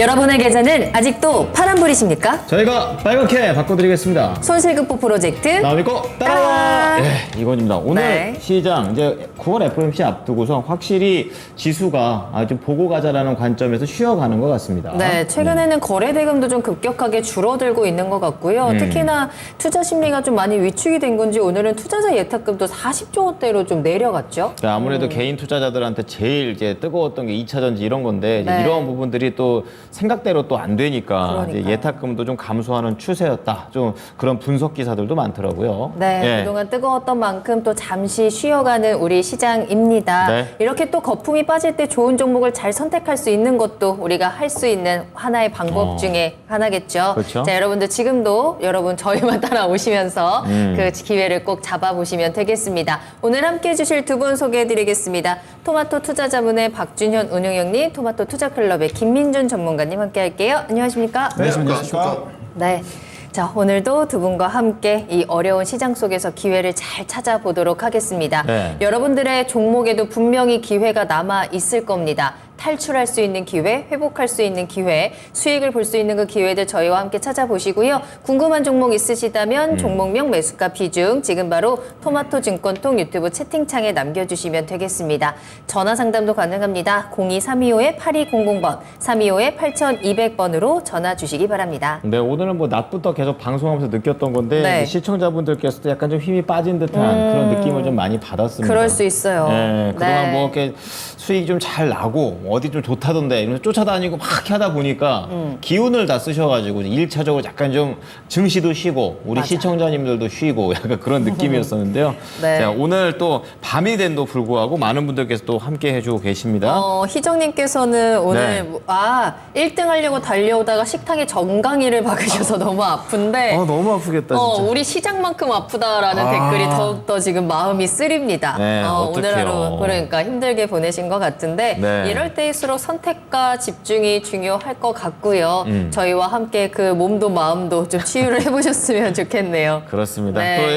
여러분의 계좌는 아직도 파란불이십니까? 저희가 빨갛게 바꿔드리겠습니다. 손실급부 프로젝트 나 믿고 따라와! 예, 이건입니다. 오늘 네. 시장, 이제 9월 FOMC 앞두고서 확실히 지수가 좀 보고 가자라는 관점에서 쉬어가는 것 같습니다. 네, 최근에는 거래 대금도 좀 급격하게 줄어들고 있는 것 같고요. 특히나 투자 심리가 좀 많이 위축이 된 건지 오늘은 투자자 예탁금도 40조 원대로 좀 내려갔죠. 네, 아무래도 개인 투자자들한테 제일 이제 뜨거웠던 게 2차 전지 이런 건데 이제 네. 이런 부분들이 또 생각대로 또 안 되니까 이제 그러니까요. 예탁금도 좀 감소하는 추세였다. 좀 그런 분석 기사들도 많더라고요. 네, 예. 그동안 뜨거웠던 만큼 또 잠시 쉬어가는 우리 시장입니다. 네. 이렇게 또 거품이 빠질 때 좋은 종목을 잘 선택할 수 있는 것도 우리가 할 수 있는 하나의 방법 중에 하나겠죠. 그렇죠. 자, 여러분들 지금도 여러분 저희만 따라오시면서 그 기회를 꼭 잡아보시면 되겠습니다. 오늘 함께 해주실 두 분 소개해드리겠습니다. 토마토 투자자분의 박준현 운용형님, 토마토 투자클럽의 김민준 전문가님 함께 할게요. 안녕하십니까? 네, 안녕하십니까. 네. 자, 오늘도 두 분과 함께 이 어려운 시장 속에서 기회를 잘 찾아보도록 하겠습니다. 네. 여러분들의 종목에도 분명히 기회가 남아 있을 겁니다. 탈출할 수 있는 기회, 회복할 수 있는 기회, 수익을 볼 수 있는 그 기회들 저희와 함께 찾아보시고요. 궁금한 종목 있으시다면 종목명, 매수가, 비중 지금 바로 토마토 증권통 유튜브 채팅창에 남겨주시면 되겠습니다. 전화 상담도 가능합니다. 02-325-8200번, 325-8200번으로 전화 주시기 바랍니다. 네, 오늘은 뭐 낮부터 계속 방송하면서 느꼈던 건데 네. 시청자분들께서도 약간 좀 힘이 빠진 듯한 그런 느낌을 좀 많이 받았습니다. 그럴 수 있어요. 네, 그동안 네. 뭐 이렇게 수익이 좀 잘 나고 어디 좀 좋다던데 이러면서 쫓아다니고 막 이렇게 하다 보니까 기운을 다 쓰셔가지고 일차적으로 약간 좀 증시도 쉬고 우리 맞아. 시청자님들도 쉬고 약간 그런 느낌이었었는데요. 네. 자, 오늘 또 밤이 된도 불구하고 많은 분들께서 또 함께 해주고 계십니다. 희정님께서는 오늘 네. 1등 하려고 달려오다가 식탁에 정강이를 박으셔서 너무 아픈데 너무 아프겠다 진짜. 우리 시장만큼 아프다라는 댓글이 더욱더 지금 마음이 쓰립니다. 네, 오늘 하루 어떡해요. 그러니까 힘들게 보내신 것 같은데 네. 이럴 때일수록 선택과 집중이 중요할 것 같고요. 저희와 함께 그 몸도 마음도 좀 치유를 해보셨으면 좋겠네요. 그렇습니다. 네. 또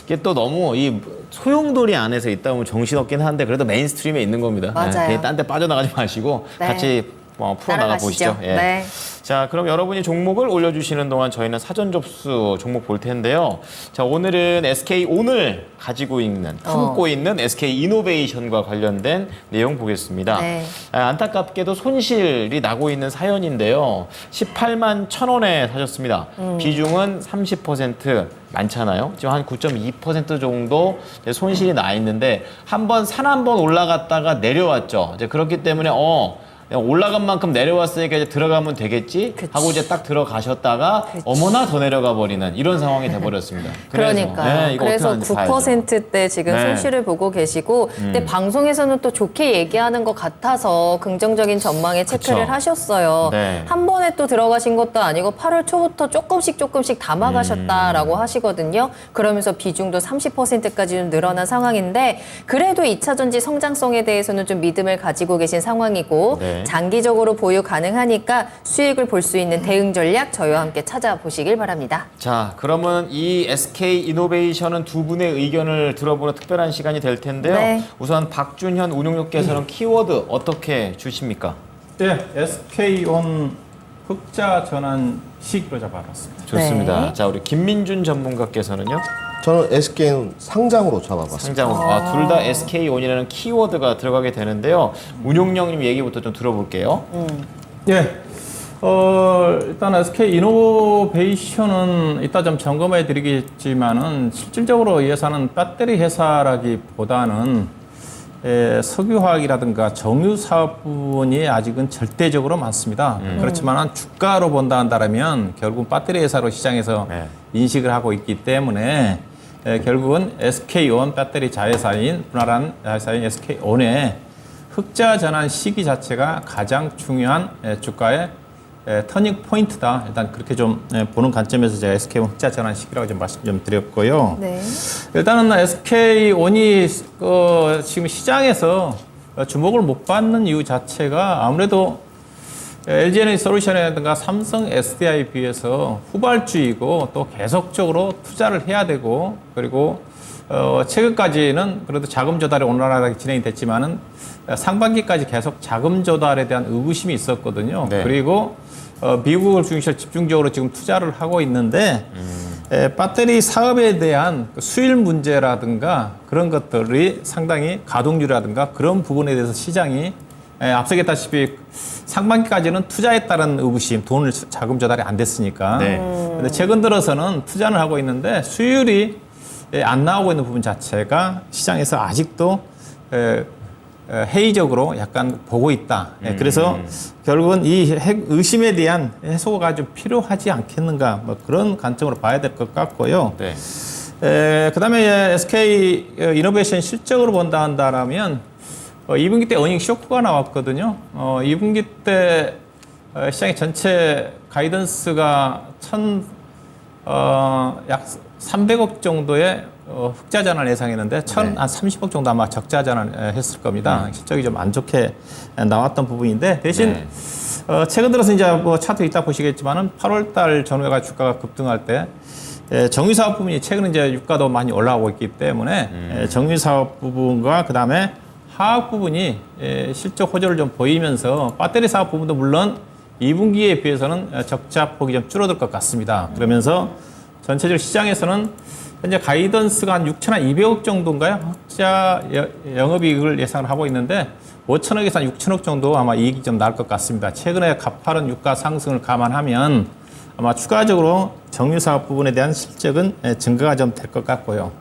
이게 또 너무 이 소용돌이 안에서 있다 보면 정신없긴 한데 그래도 메인스트림에 있는 겁니다. 맞아요. 딴 데 빠져나가지 마시고 네. 같이 풀어나가 보시죠. 따라가시죠. 네. 자, 그럼 여러분이 종목을 올려주시는 동안 저희는 사전 접수 종목 볼 텐데요. 자, 오늘은 SK 오늘 가지고 있는, 품고 있는 SK 이노베이션과 관련된 내용 보겠습니다. 네. 안타깝게도 손실이 나고 있는 사연인데요. 18만 1,000원에 사셨습니다. 비중은 30% 많잖아요. 지금 한 9.2% 정도 이제 손실이 나 있는데 한 번 산 한 번 올라갔다가 내려왔죠. 이제 그렇기 때문에 그냥 올라간 만큼 내려왔으니까 이제 들어가면 되겠지 하고 이제 딱 들어가셨다가 어머나 더 내려가 버리는 이런 상황이 돼버렸습니다. 그러니까요. 이거 그래서 어떻게 하는지 봐야죠. 9%대 지금 네. 손실을 보고 계시고 근데 방송에서는 또 좋게 얘기하는 것 같아서 긍정적인 전망에 체크를 그쵸. 하셨어요. 네. 한 번에 또 들어가신 것도 아니고 8월 초부터 조금씩 담아가셨다라고 하시거든요. 그러면서 비중도 30%까지 좀 늘어난 상황인데 그래도 2차 전지 성장성에 대해서는 좀 믿음을 가지고 계신 상황이고 네. 장기적으로 보유 가능하니까 수익을 볼 수 있는 대응 전략 저희와 함께 찾아보시길 바랍니다. 자, 그러면 이 SK 이노베이션은 두 분의 의견을 들어보는 특별한 시간이 될 텐데요. 네. 우선 박준현 운용육께서는 키워드 어떻게 주십니까? 네, SK온 흑자 전환 시기로 잡아봤습니다. 좋습니다. 네. 자, 우리 김민준 전문가께서는요. 저는 SK는 상장으로 잡아봤습니다. 상장으로. 둘 다 SK온이라는 키워드가 들어가게 되는데요. 운용령님 얘기부터 좀 들어볼게요. 예, 일단 SK 이노베이션은 이따 좀 점검해 드리겠지만은 실질적으로 이 회사는 배터리 회사라기보다는 석유화학이라든가 정유 사업 부분이 아직은 절대적으로 많습니다. 그렇지만 주가로 본다 한다면 결국은 배터리 회사로 시장에서 네. 인식을 하고 있기 때문에 결국은 SK온 배터리 자회사인 분할한 자회사인 SK온의 흑자 전환 시기 자체가 가장 중요한 주가의 터닝 포인트다. 일단 그렇게 좀 보는 관점에서 제가 SK온 흑자 전환 시기라고 좀 말씀 좀 드렸고요. 네. 일단은 SK온이 지금 시장에서 주목을 못 받는 이유 자체가 아무래도 LG에너지솔루션이라든가 삼성 SDI에 비해서 후발주이고 또 계속적으로 투자를 해야 되고 그리고 최근까지는 그래도 자금 조달이 원활하게 진행이 됐지만은 상반기까지 계속 자금 조달에 대한 의구심이 있었거든요. 네. 그리고 미국을 중심으로 집중적으로 지금 투자를 하고 있는데 배터리 사업에 대한 수율 문제라든가 그런 것들이 상당히 가동률이라든가 그런 부분에 대해서 시장이 앞서 얘기했다시피 상반기까지는 투자에 따른 의구심, 돈을 자금 조달이 안 됐으니까. 네. 근데 최근 들어서는 투자를 하고 있는데 수율이 안 나오고 있는 부분 자체가 시장에서 아직도 회의적으로 약간 보고 있다. 그래서 결국은 이 의심에 대한 해소가 좀 필요하지 않겠는가, 뭐 그런 관점으로 봐야 될 것 같고요. 네. 그다음에 SK 이노베이션 실적으로 본다 한다라면 2분기 때 어닝 쇼크가 나왔거든요. 2분기 때 시장의 전체 가이던스가 약 300억 정도의 흑자 전환 예상했는데 한 30억 정도 아마 적자 전환했을 겁니다. 실적이 좀 안 좋게 나왔던 부분인데 대신 최근 들어서 이제 뭐 차트 이따 보시겠지만은 8월달 전후가 주가가 급등할 때 정유사업 부분이 최근에 이제 유가도 많이 올라오고 있기 때문에 정유사업 부분과 그 다음에 화학 부분이 실적 호조를 좀 보이면서 배터리 사업 부분도 물론 2분기에 비해서는 적자 폭이 좀 줄어들 것 같습니다. 그러면서 전체적으로 시장에서는 현재 가이던스가 한 6,200억 정도인가요? 흑자 영업이익을 예상을 하고 있는데 5천억에서 한 6천억 정도 아마 이익이 좀 나올 것 같습니다. 최근에 가파른 유가 상승을 감안하면 아마 추가적으로 정유사업 부분에 대한 실적은 증가가 좀 될 것 같고요.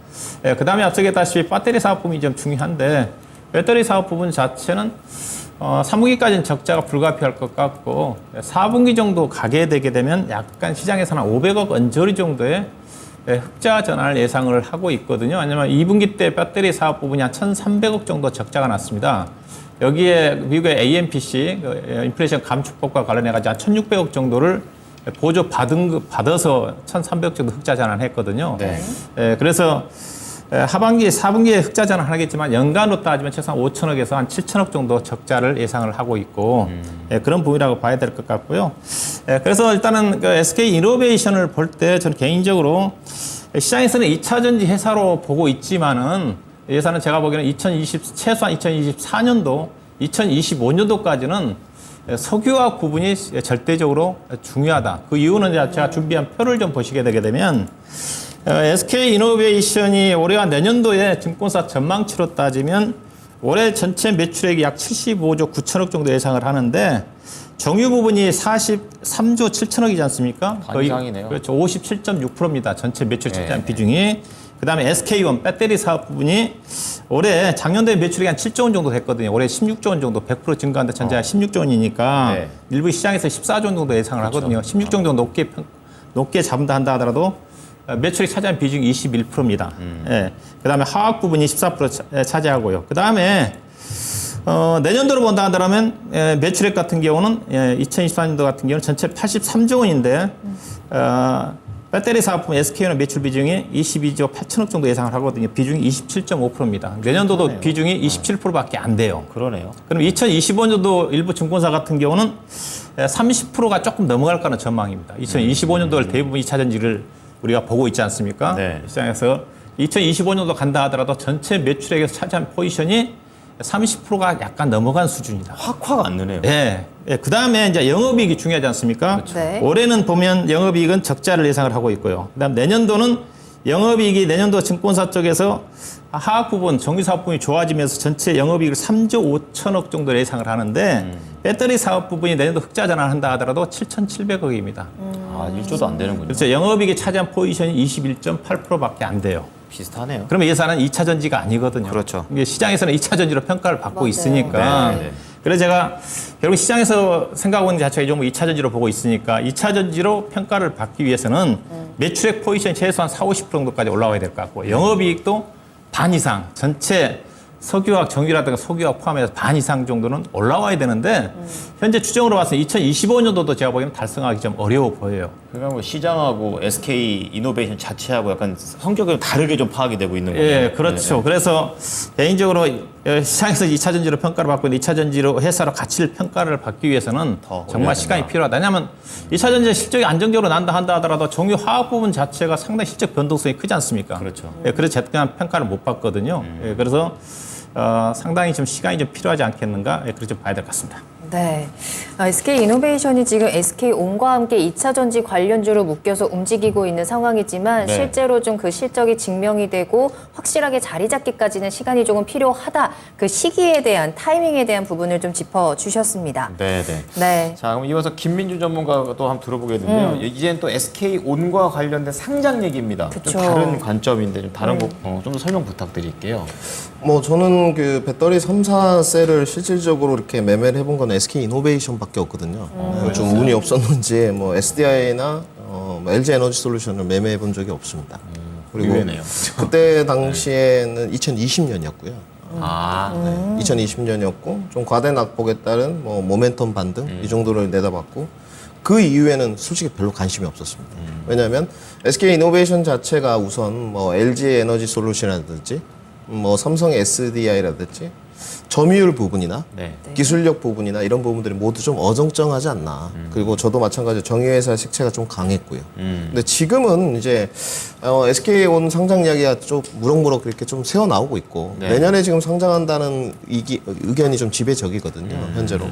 그 다음에 앞서 얘기했다시피 배터리 사업 부분이 좀 중요한데 배터리 사업 부분 자체는 3분기까지는 적자가 불가피할 것 같고 4분기 정도 가게 되게 되면 약간 시장에서는 500억 언저리 정도의 흑자 전환을 예상을 하고 있거든요. 왜냐하면 2분기 때 배터리 사업 부분이 한 1,300억 정도 적자가 났습니다. 여기에 미국의 AMPC 인플레이션 감축법과 관련해가지고 한 1,600억 정도를 보조 받아서 1,300억 정도 흑자 전환했거든요. 네. 그래서 하반기, 4분기에 흑자 전환하겠지만 연간으로 따지면 최소한 5천억에서 한 7천억 정도 적자를 예상을 하고 있고 그런 부분이라고 봐야 될 것 같고요. 그래서 일단은 그 SK 이노베이션을 볼 때 저는 개인적으로 시장에서는 2차 전지 회사로 보고 있지만은 예산은 제가 보기에는 최소한 2024년도, 2025년도까지는 석유화학 부분이 절대적으로 중요하다. 그 이유는 제가 준비한 표를 좀 보시게 되게 되면 SK 이노베이션이 올해와 내년도에 증권사 전망치로 따지면 올해 전체 매출액이 약 75조 9천억 정도 예상을 하는데 정유 부분이 43조 7천억이지 않습니까? 거의 반이상이네요. 그렇죠. 57.6%입니다. 전체 매출 차지하는 비중이. 그다음에 SK1 배터리 사업 부분이 올해 작년도에 매출이 한 7조 원 정도 됐거든요. 올해 16조 원 정도 100% 증가한데 전체가 16조 원이니까 네. 일부 시장에서 14조 원 정도 예상을 하거든요. 16조 원 정도 높게 잡는다 한다 하더라도 매출이 차지하는 비중이 21%입니다. 예. 그다음에 화학 부분이 14% 차지하고요. 그다음에 내년도로 본다 하더라면 매출액 같은 경우는 2024년도 같은 경우는 전체 83조 원인데 배터리 사업품 SK는 매출 비중이 22조 8천억 정도 예상을 하거든요. 비중이 27.5%입니다. 내년도도 비중이 27%밖에 안 돼요. 그러네요. 그럼 2025년도 일부 증권사 같은 경우는 30%가 조금 넘어갈 거라는 전망입니다. 2025년도를 대부분 2차 전지를 우리가 보고 있지 않습니까? 네. 시장에서 2025년도 간다 하더라도 전체 매출액에서 차지한 포지션이 30%가 약간 넘어간 수준이다. 확 안 느네요. 네. 그 다음에 이제 영업이익이 중요하지 않습니까? 네. 올해는 보면 영업이익은 적자를 예상을 하고 있고요. 그 다음 내년도는 영업이익이 내년도 증권사 쪽에서 화학 부분, 정유사업 부분이 좋아지면서 전체 영업이익을 3조 5천억 정도 예상을 하는데 배터리 사업 부분이 내년도 흑자 전환한다 하더라도 7,700억입니다. 아, 1조도 안 되는군요. 그래서 영업이익이 차지한 포지션이 21.8%밖에 안 돼요. 비슷하네요. 그러면 예산은 2차 전지가 아니거든요. 그렇죠. 이게 시장에서는 2차 전지로 평가를 받고 맞아요. 있으니까. 네, 네. 그래서 제가 결국 시장에서 생각하고 있는 자체가 이 종목 2차 전지로 보고 있으니까 2차 전지로 평가를 받기 위해서는 매출액 포지션이 최소한 40, 50% 정도까지 올라와야 될 것 같고 영업이익도 반 이상 전체 석유화학, 정유라든가 석유화학 포함해서 반 이상 정도는 올라와야 되는데 현재 추정으로 봐서 2025년도도 제가 보기에는 달성하기 좀 어려워 보여요. 그러니까 뭐 시장하고 SK 이노베이션 자체하고 약간 성격이 다르게 좀 파악이 되고 있는 거예요. 예, 그렇죠. 그래서 개인적으로 시장에서 2차 전지로 평가를 받고 있는 2차 전지로 회사로 가치를 평가를 받기 위해서는 더 정말 올려야 시간이 된다. 필요하다. 왜냐하면 2차 전지 실적이 안정적으로 난다 한다 하더라도 정유 화학 부분 자체가 상당히 실적 변동성이 크지 않습니까? 그렇죠. 예, 그래서 제때한 평가를 못 받거든요. 예, 그래서 상당히 좀 시간이 좀 필요하지 않겠는가? 예, 그렇게 좀 봐야 될 것 같습니다. 네. SK 이노베이션이 지금 SK온과 함께 2차 전지 관련주로 묶여서 움직이고 있는 상황이지만 네. 실제로 좀 그 실적이 증명이 되고 확실하게 자리 잡기까지는 시간이 조금 필요하다. 그 시기에 대한 타이밍에 대한 부분을 좀 짚어 주셨습니다. 네, 네. 네. 자, 그럼 이어서 김민준 전문가가 또 한번 들어보게 되는데요. 이제는 또 SK온과 관련된 상장 얘기입니다. 그쵸. 좀 다른 관점인데 좀 다른 좀 더 설명 부탁드릴게요. 뭐 저는 그 배터리 3사셀을 실질적으로 이렇게 매매를 해본 건 SK 이노베이션밖에 없거든요. 좀 운이 없었는지 뭐 SDI나 LG 에너지 솔루션을 매매해 본 적이 없습니다. 그리고 의외네요. 그때 당시에는 2020년이었고요. 아, 2020년이었고 좀 과대 낙폭에 따른 뭐 모멘텀 반등 이 정도를 내다봤고 그 이후에는 솔직히 별로 관심이 없었습니다. 왜냐하면 SK 이노베이션 자체가 우선 뭐 LG 에너지 솔루션이라든지 뭐 삼성 SDI라든지 점유율 부분이나 네. 기술력 부분이나 이런 부분들이 모두 좀 어정쩡하지 않나. 그리고 저도 마찬가지로 정유회사 식체가 좀 강했고요. 근데 지금은 이제 SK온 상장 이야기가 좀 무럭무럭 이렇게 좀 새어 나오고 있고 네. 내년에 지금 상장한다는 의견이 좀 지배적이거든요. 현재로.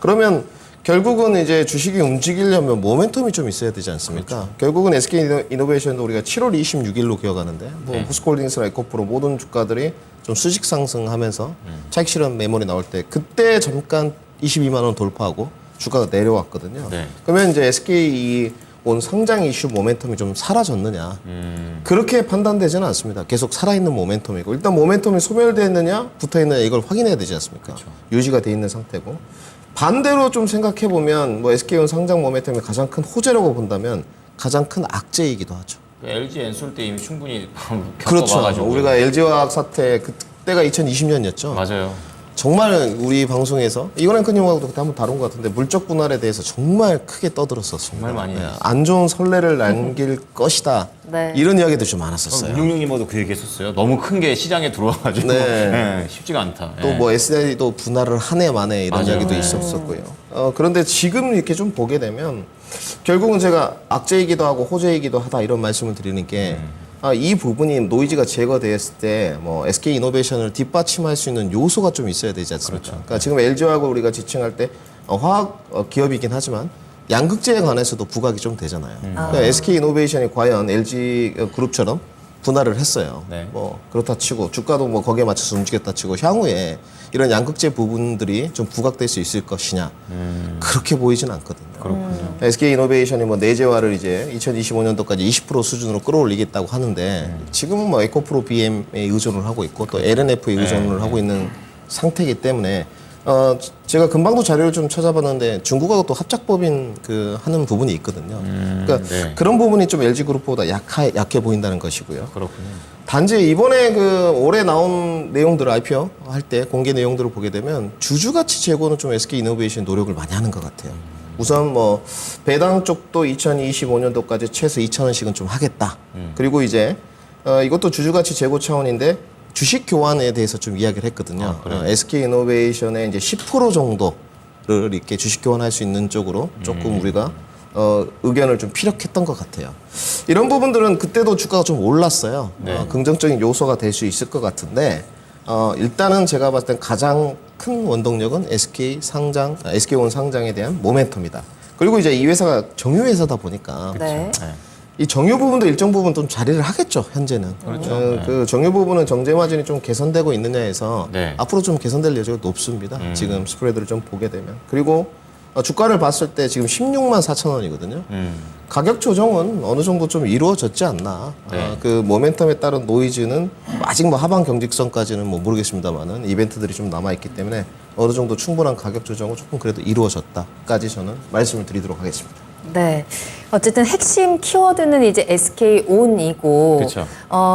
그러면 결국은 이제 주식이 움직이려면 모멘텀이 좀 있어야 되지 않습니까? 결국은 SK 이노베이션도 우리가 7월 26일로 기억하는데 뭐 포스코홀딩스나 에코프로 모든 주가들이 좀 수직 상승하면서 차익 실현 메모리 나올 때 그때 잠깐 22만 원 돌파하고 주가가 내려왔거든요. 네. 그러면 이제 SK 온 상장 이슈 모멘텀이 좀 사라졌느냐? 그렇게 판단되지는 않습니다. 계속 살아있는 모멘텀이고 일단 모멘텀이 소멸됐느냐 붙어있느냐 이걸 확인해야 되지 않습니까? 유지가 돼 있는 상태고 반대로 좀 생각해 보면 뭐 SK온 상장 모멘텀이 가장 큰 호재라고 본다면 가장 큰 악재이기도 하죠. LG 엔솔 때 이미 충분히 그렇죠. 겪어봐가지고. 우리가 LG화학 사태 그때가 2020년이었죠. 맞아요. 정말 우리 방송에서 이건 앵커님하고도 그때 한번 다룬 것 같은데 물적 분할에 대해서 정말 크게 떠들었었습니다. 정말 많이 했어요. 안 좋은 선례를 남길 것이다. 네. 이런 이야기도 좀 많았었어요. 운용님도 그 얘기했었어요. 너무 큰 게 시장에 들어와가지고 네. 네, 쉽지가 않다. 또 네. 뭐 SDI도 분할을 한 해 만에 이런 맞아요. 이야기도 네. 있었었고요. 그런데 지금 이렇게 좀 보게 되면 결국은 제가 악재이기도 하고 호재이기도 하다 이런 말씀을 드리는 게 이 부분이 노이즈가 제거되었을 때 뭐 SK 이노베이션을 뒷받침할 수 있는 요소가 좀 있어야 되지 않습니까? 그렇죠. 그러니까 지금 LG화학을 우리가 지칭할 때 화학 기업이긴 하지만 양극재에 관해서도 부각이 좀 되잖아요. 그러니까 SK 이노베이션이 과연 LG 그룹처럼 분할을 했어요. 네. 뭐 그렇다 치고 주가도 뭐 거기에 맞춰서 움직였다 치고 향후에 이런 양극재 부분들이 좀 부각될 수 있을 것이냐 그렇게 보이진 않거든요. 그렇군요. SK 이노베이션이 뭐 내재화를 이제 2025년도까지 20% 수준으로 끌어올리겠다고 하는데 지금은 뭐 에코프로 BM에 의존을 하고 있고 또 LNF에 의존을 하고 있는 상태이기 때문에 제가 금방도 자료를 좀 찾아봤는데 중국하고 또 합작법인 그 하는 부분이 있거든요. 그러니까 네. 그런 부분이 좀 LG 그룹보다 약해 보인다는 것이고요. 그렇군요. 단지 이번에 그 올해 나온 내용들 IPO 할 때 공개 내용들을 보게 되면 주주가치 제고는 좀 SK 이노베이션 노력을 많이 하는 것 같아요. 우선 뭐 배당 쪽도 2025년도까지 최소 2,000원씩은 좀 하겠다. 그리고 이제 이것도 주주가치 제고 차원인데 주식 교환에 대해서 좀 이야기를 했거든요. SK 이노베이션의 이제 10% 정도를 이렇게 주식 교환할 수 있는 쪽으로 조금 우리가 의견을 좀 피력했던 것 같아요. 이런 부분들은 그때도 주가가 좀 올랐어요. 네. 긍정적인 요소가 될 수 있을 것 같은데 일단은 제가 봤을 땐 가장 큰 원동력은 SK온 상장에 대한 모멘텀이다. 그리고 이제 이 회사가 정유회사다 보니까 네. 이 정유 부분도 일정 부분 좀 자리를 하겠죠, 현재는. 그렇죠. 그 정유 부분은 정제 마진이 좀 개선되고 있느냐 해서 네. 앞으로 좀 개선될 여지가 높습니다. 지금 스프레드를 좀 보게 되면. 그리고 주가를 봤을 때 지금 16만 4천 원이거든요. 가격 조정은 어느 정도 좀 이루어졌지 않나. 네. 그 모멘텀에 따른 노이즈는 아직 뭐 하방 경직선까지는 뭐 모르겠습니다만은 이벤트들이 좀 남아있기 때문에 어느 정도 충분한 가격 조정은 조금 그래도 이루어졌다까지 저는 말씀을 드리도록 하겠습니다. 네. 어쨌든 핵심 키워드는 이제 SK온이고 그쵸.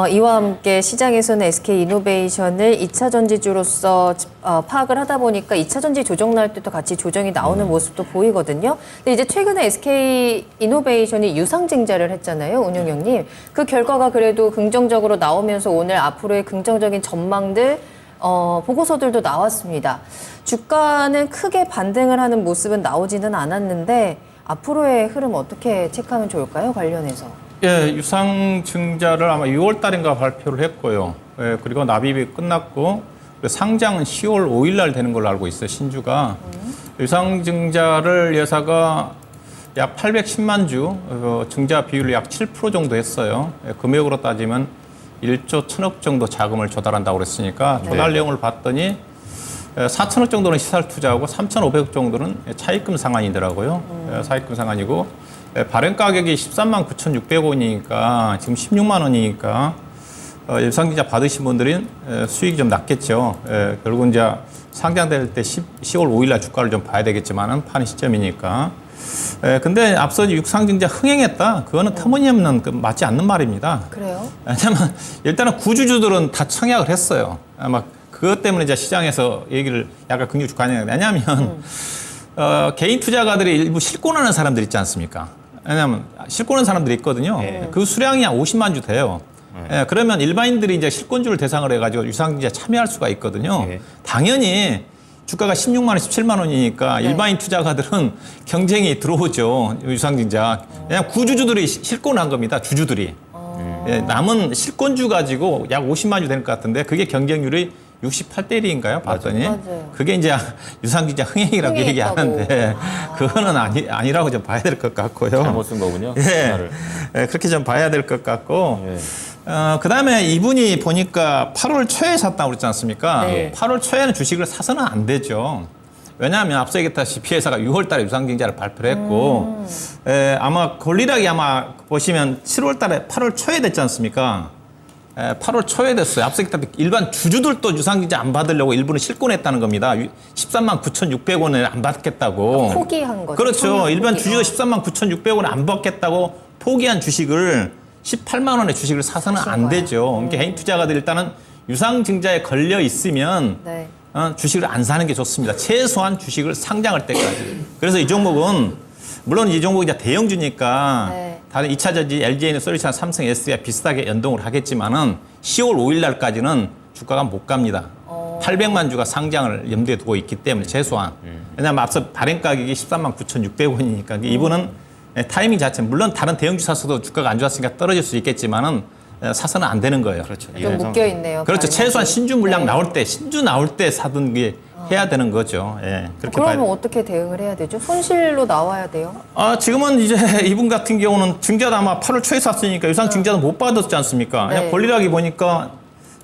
이와 함께 시장에서는 SK이노베이션을 2차 전지주로서 파악을 하다 보니까 2차 전지 조정 날 때도 같이 조정이 나오는 모습도 보이거든요. 근데 이제 최근에 SK이노베이션이 유상증자를 했잖아요, 운용형님. 그 결과가 그래도 긍정적으로 나오면서 오늘 앞으로의 긍정적인 전망들 보고서들도 나왔습니다. 주가는 크게 반등을 하는 모습은 나오지는 않았는데 앞으로의 흐름 어떻게 체크하면 좋을까요? 관련해서. 예, 유상증자를 아마 6월 달인가 발표를 했고요. 예, 그리고 납입이 끝났고 상장은 10월 5일 날 되는 걸로 알고 있어요, 신주가. 유상증자를 여사가 약 810만 주, 증자 비율을 약 7% 정도 했어요. 예, 금액으로 따지면 1조 1000억 정도 자금을 조달한다고 그랬으니까 조달 내용을 봤더니 4천억 정도는 시설 투자하고 3,500억 정도는 차입금 상환이더라고요. 차입금 상환이고 발행 가격이 13만 9,600원이니까 지금 16만 원이니까 유상증자 받으신 분들은 수익이 좀 낮겠죠. 결국은 이제 상장될 때 10월 5일 날 주가를 좀 봐야 되겠지만은 파는 시점이니까. 근데 앞서 육상증자 흥행했다. 그거는 터무니없는 맞지 않는 말입니다. 그래요? 왜냐면 일단은 구주주들은 다 청약을 했어요. 아마 그것 때문에 이제 시장에서 얘기를 약간 긍정 주가냐. 왜냐하면 개인 투자가들이 일부 실권하는 사람들 있지 않습니까? 왜냐하면 실권하는 사람들이 있거든요. 그 수량이 한 50만 주 돼요. 그러면 일반인들이 이제 실권주를 대상으로 해가지고 유상증자에 참여할 수가 있거든요. 당연히 주가가 16만 원, 17만 원이니까 일반인 투자가들은 경쟁이 들어오죠. 유상증자. 그냥 구주주들이 실권한 겁니다. 주주들이. 남은 실권주 가지고 약 50만 주 되는 것 같은데 그게 경쟁률이 68대 1인가요? 봤더니. 맞아요. 그게 이제 유상증자 흥행이라고 흥행했다고. 얘기하는데 그거는 아니라고 좀 봐야 될 것 같고요. 잘못 쓴 거군요. 전화를. 그렇게 좀 봐야 될 것 같고. 그다음에 이분이 보니까 8월 초에 샀다고 그랬지 않습니까? 네. 8월 초에는 주식을 사서는 안 되죠. 왜냐하면 앞서 얘기했다시피 회사가 6월 달에 유상증자를 발표를 했고 아마 권리락이 아마 보시면 7월 달에 8월 초에 됐지 않습니까? 8월 초에 됐어요. 앞서 얘기했다시피 일반 주주들도 유상증자 안 받으려고 일부는 실권했다는 겁니다. 13만 9,600원을 안 받겠다고. 포기한 거죠. 그렇죠. 청약 일반 포기. 주주가 13만 9,600원을 안 받겠다고 포기한 주식을 18만 원의 주식을 사서는 안 되죠. 그러니까 개인 투자가들 일단은 유상증자에 걸려 있으면 네. 주식을 안 사는 게 좋습니다. 최소한 주식을 상장할 때까지. 그래서 이 종목은 물론 이 종목이 이제 대형주니까 네. 다른 2차 전지 LG에너솔루션, 삼성, SD와 비슷하게 연동을 하겠지만은 10월 5일 날까지는 주가가 못 갑니다. 800만 주가 상장을 염두에 두고 있기 때문에 최소한. 왜냐하면 앞서 발행 가격이 13만 9,600원이니까 이분은 타이밍 자체 물론 다른 대형주 사서도 주가가 안 좋았으니까 떨어질 수 있겠지만은 사서는 안 되는 거예요. 그렇죠. 좀 묶여 있네요. 그렇죠. 최소한 신주 물량 네. 나올 때, 신주 나올 때 사든 게 해야 되는 거죠. 예. 그렇게 봐야 그러면 어떻게 대응을 해야 되죠? 손실로 나와야 돼요? 지금은 이제 이분 같은 경우는 증자도 아마 8월 초에 샀으니까 유상 증자도 못 받았지 않습니까? 네. 그냥 권리락이 보니까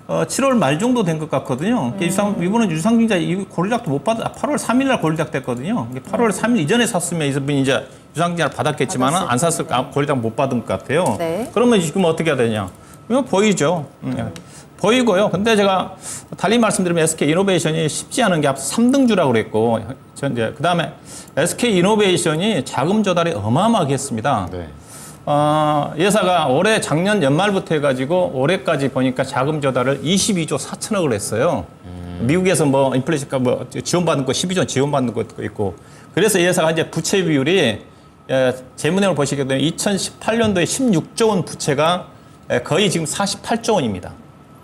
7월 말 정도 된 것 같거든요. 이분은 유상 증자 권리락도 못 받아 8월 3일 날 권리락 됐거든요. 8월 3일 이전에 샀으면 이분이 이제 유상 증자를 받았겠지만은 안 샀을 권리락 못 받은 것 같아요. 네. 그러면 지금 어떻게 해야 되냐? 이거 보이죠. 보이고요. 근데 제가 달리 말씀드리면 SK이노베이션이 쉽지 않은 게 앞서 3등주라고 그랬고, 이제 그다음에 SK이노베이션이 자금 조달이 어마어마하게 했습니다. 네. 예사가 올해 작년 연말부터 해가지고 올해까지 보니까 자금 조달을 22조 4천억을 했어요. 미국에서 뭐 인플레이션가 뭐 지원받는 거 12조 지원받는 것도 있고, 그래서 예사가 이제 부채 비율이 재무내용을 보시게 되면 2018년도에 16조 원 부채가 거의 지금 48조 원입니다.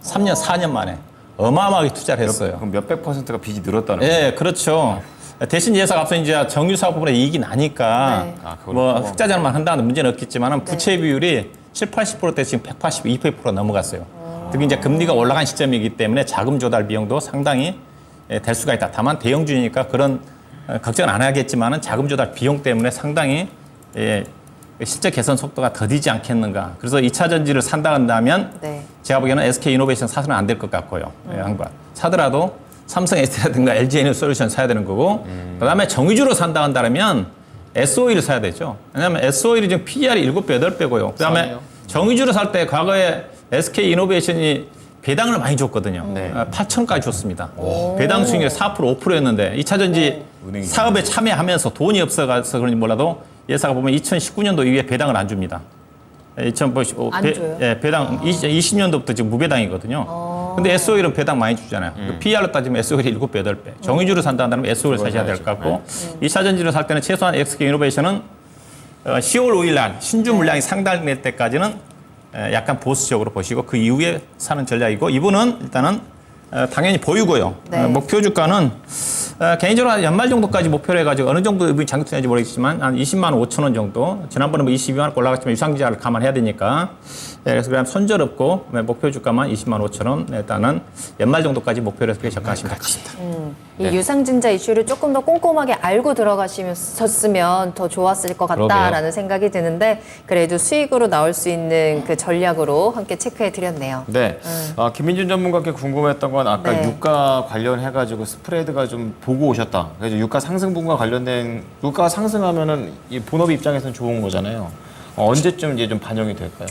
3년, 4년 만에. 어마어마하게 투자를 했어요. 그럼 몇백 %가 빚이 늘었다는 거예요? 예, 그렇죠. 대신 예사가 앞서 이제 정유사업 부분에 이익이 나니까 네. 그걸 뭐 보고. 흑자전만 한다는 문제는 없겠지만 부채 비율이 80%대 지금 182% 넘어갔어요. 특히 이제 금리가 올라간 시점이기 때문에 자금 조달 비용도 상당히 될 수가 있다. 다만 대형주니까 그런 걱정은 안 하겠지만은 자금 조달 비용 때문에 상당히 실제 개선 속도가 더디지 않겠는가. 그래서 2차 전지를 산다 한다면 네. 제가 보기에는 SK이노베이션 사서는 안 될 것 같고요. 한번 사더라도 삼성 SD라든가 LG에너솔루션 사야 되는 거고 그다음에 정유주로 산다 한다면 SOE를 사야 되죠. 왜냐하면 SOE는 지금 PER이 7배, 8배고요. 그다음에 싸네요. 정유주로 살 때 과거에 SK이노베이션이 배당을 많이 줬거든요. 네. 8천까지 줬습니다. 배당 수익률이 4%, 5%였는데 2차 전지 은행이 사업에 참여하면서 돈이 없어서 그런지 몰라도 예사가 보면 2019년도 이후에 배당을 안 줍니다. 2015 안 줘요? 배당 2020년도부터 지금 무배당이거든요. 근데 SO일은 배당 많이 주잖아요. PR로 따지면 SO일이 7배, 8배. 정유주를 산다면 SO를 사셔야 될 것 같고 2차 전지를 살 때는 최소한 SK이노베이션은 10월 5일 날 신주 물량이 상당될 때까지는 약간 보수적으로 보시고 그 이후에 사는 전략이고 이분은 일단은 당연히 보유고요. 네. 목표 주가는 개인적으로 한 연말 정도까지 목표로 해가지고 어느 정도 이분이 장기투자인지 모르겠지만 한 20만 5천 원 정도. 지난번에 뭐 22만 원 올라갔지만 유상지자를 감안해야 되니까. 그래서 그냥 손절없고 목표 주가만 20만 5천 원. 일단은 연말 정도까지 목표로 해서 접근하시면 될 것 같습니다. 이 유상증자 이슈를 조금 더 꼼꼼하게 알고 들어가셨으면 더 좋았을 것 같다라는 그러게요. 생각이 드는데 그래도 수익으로 나올 수 있는 그 전략으로 함께 체크해 드렸네요. 네. 김민준 전문가께 궁금했던 건 아까 네. 유가 관련해가지고 스프레드가 좀 보고 오셨다. 그래서 유가 상승 분과 관련된 유가가 상승하면은 이 본업 입장에서는 좋은 거잖아요. 언제쯤 이제 좀 반영이 될까요?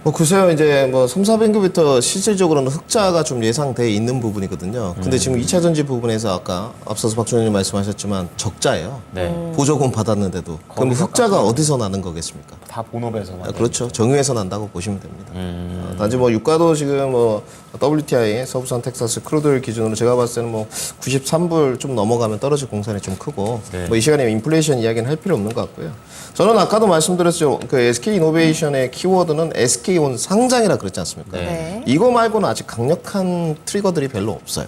뭐 글쎄요, 이제 뭐 3, 400부터 실질적으로는 흑자가 좀 예상돼 있는 부분이거든요. 근데 지금 2차 전지 부분에서 아까 앞서서 박준현님 말씀하셨지만 적자예요. 네. 보조금 받았는데도. 그럼 거기서 흑자가 어디서 나는 거겠습니까? 다 본업에서만. 그렇죠. 정유에서 난다고 보시면 됩니다. 단지 뭐 유가도 지금 뭐 WTI 서부산 텍사스 크루드를 기준으로 제가 봤을 때는 뭐 93불 좀 넘어가면 떨어질 공산이 좀 크고 네. 뭐 이 시간에 인플레이션 이야기는 할 필요 없는 것 같고요. 저는 아까도 말씀드렸죠. 그 SK 이노베이션의 키워드는 SK온 상장이라 그랬지 않습니까? 네. 이거 말고는 아직 강력한 트리거들이 별로 없어요.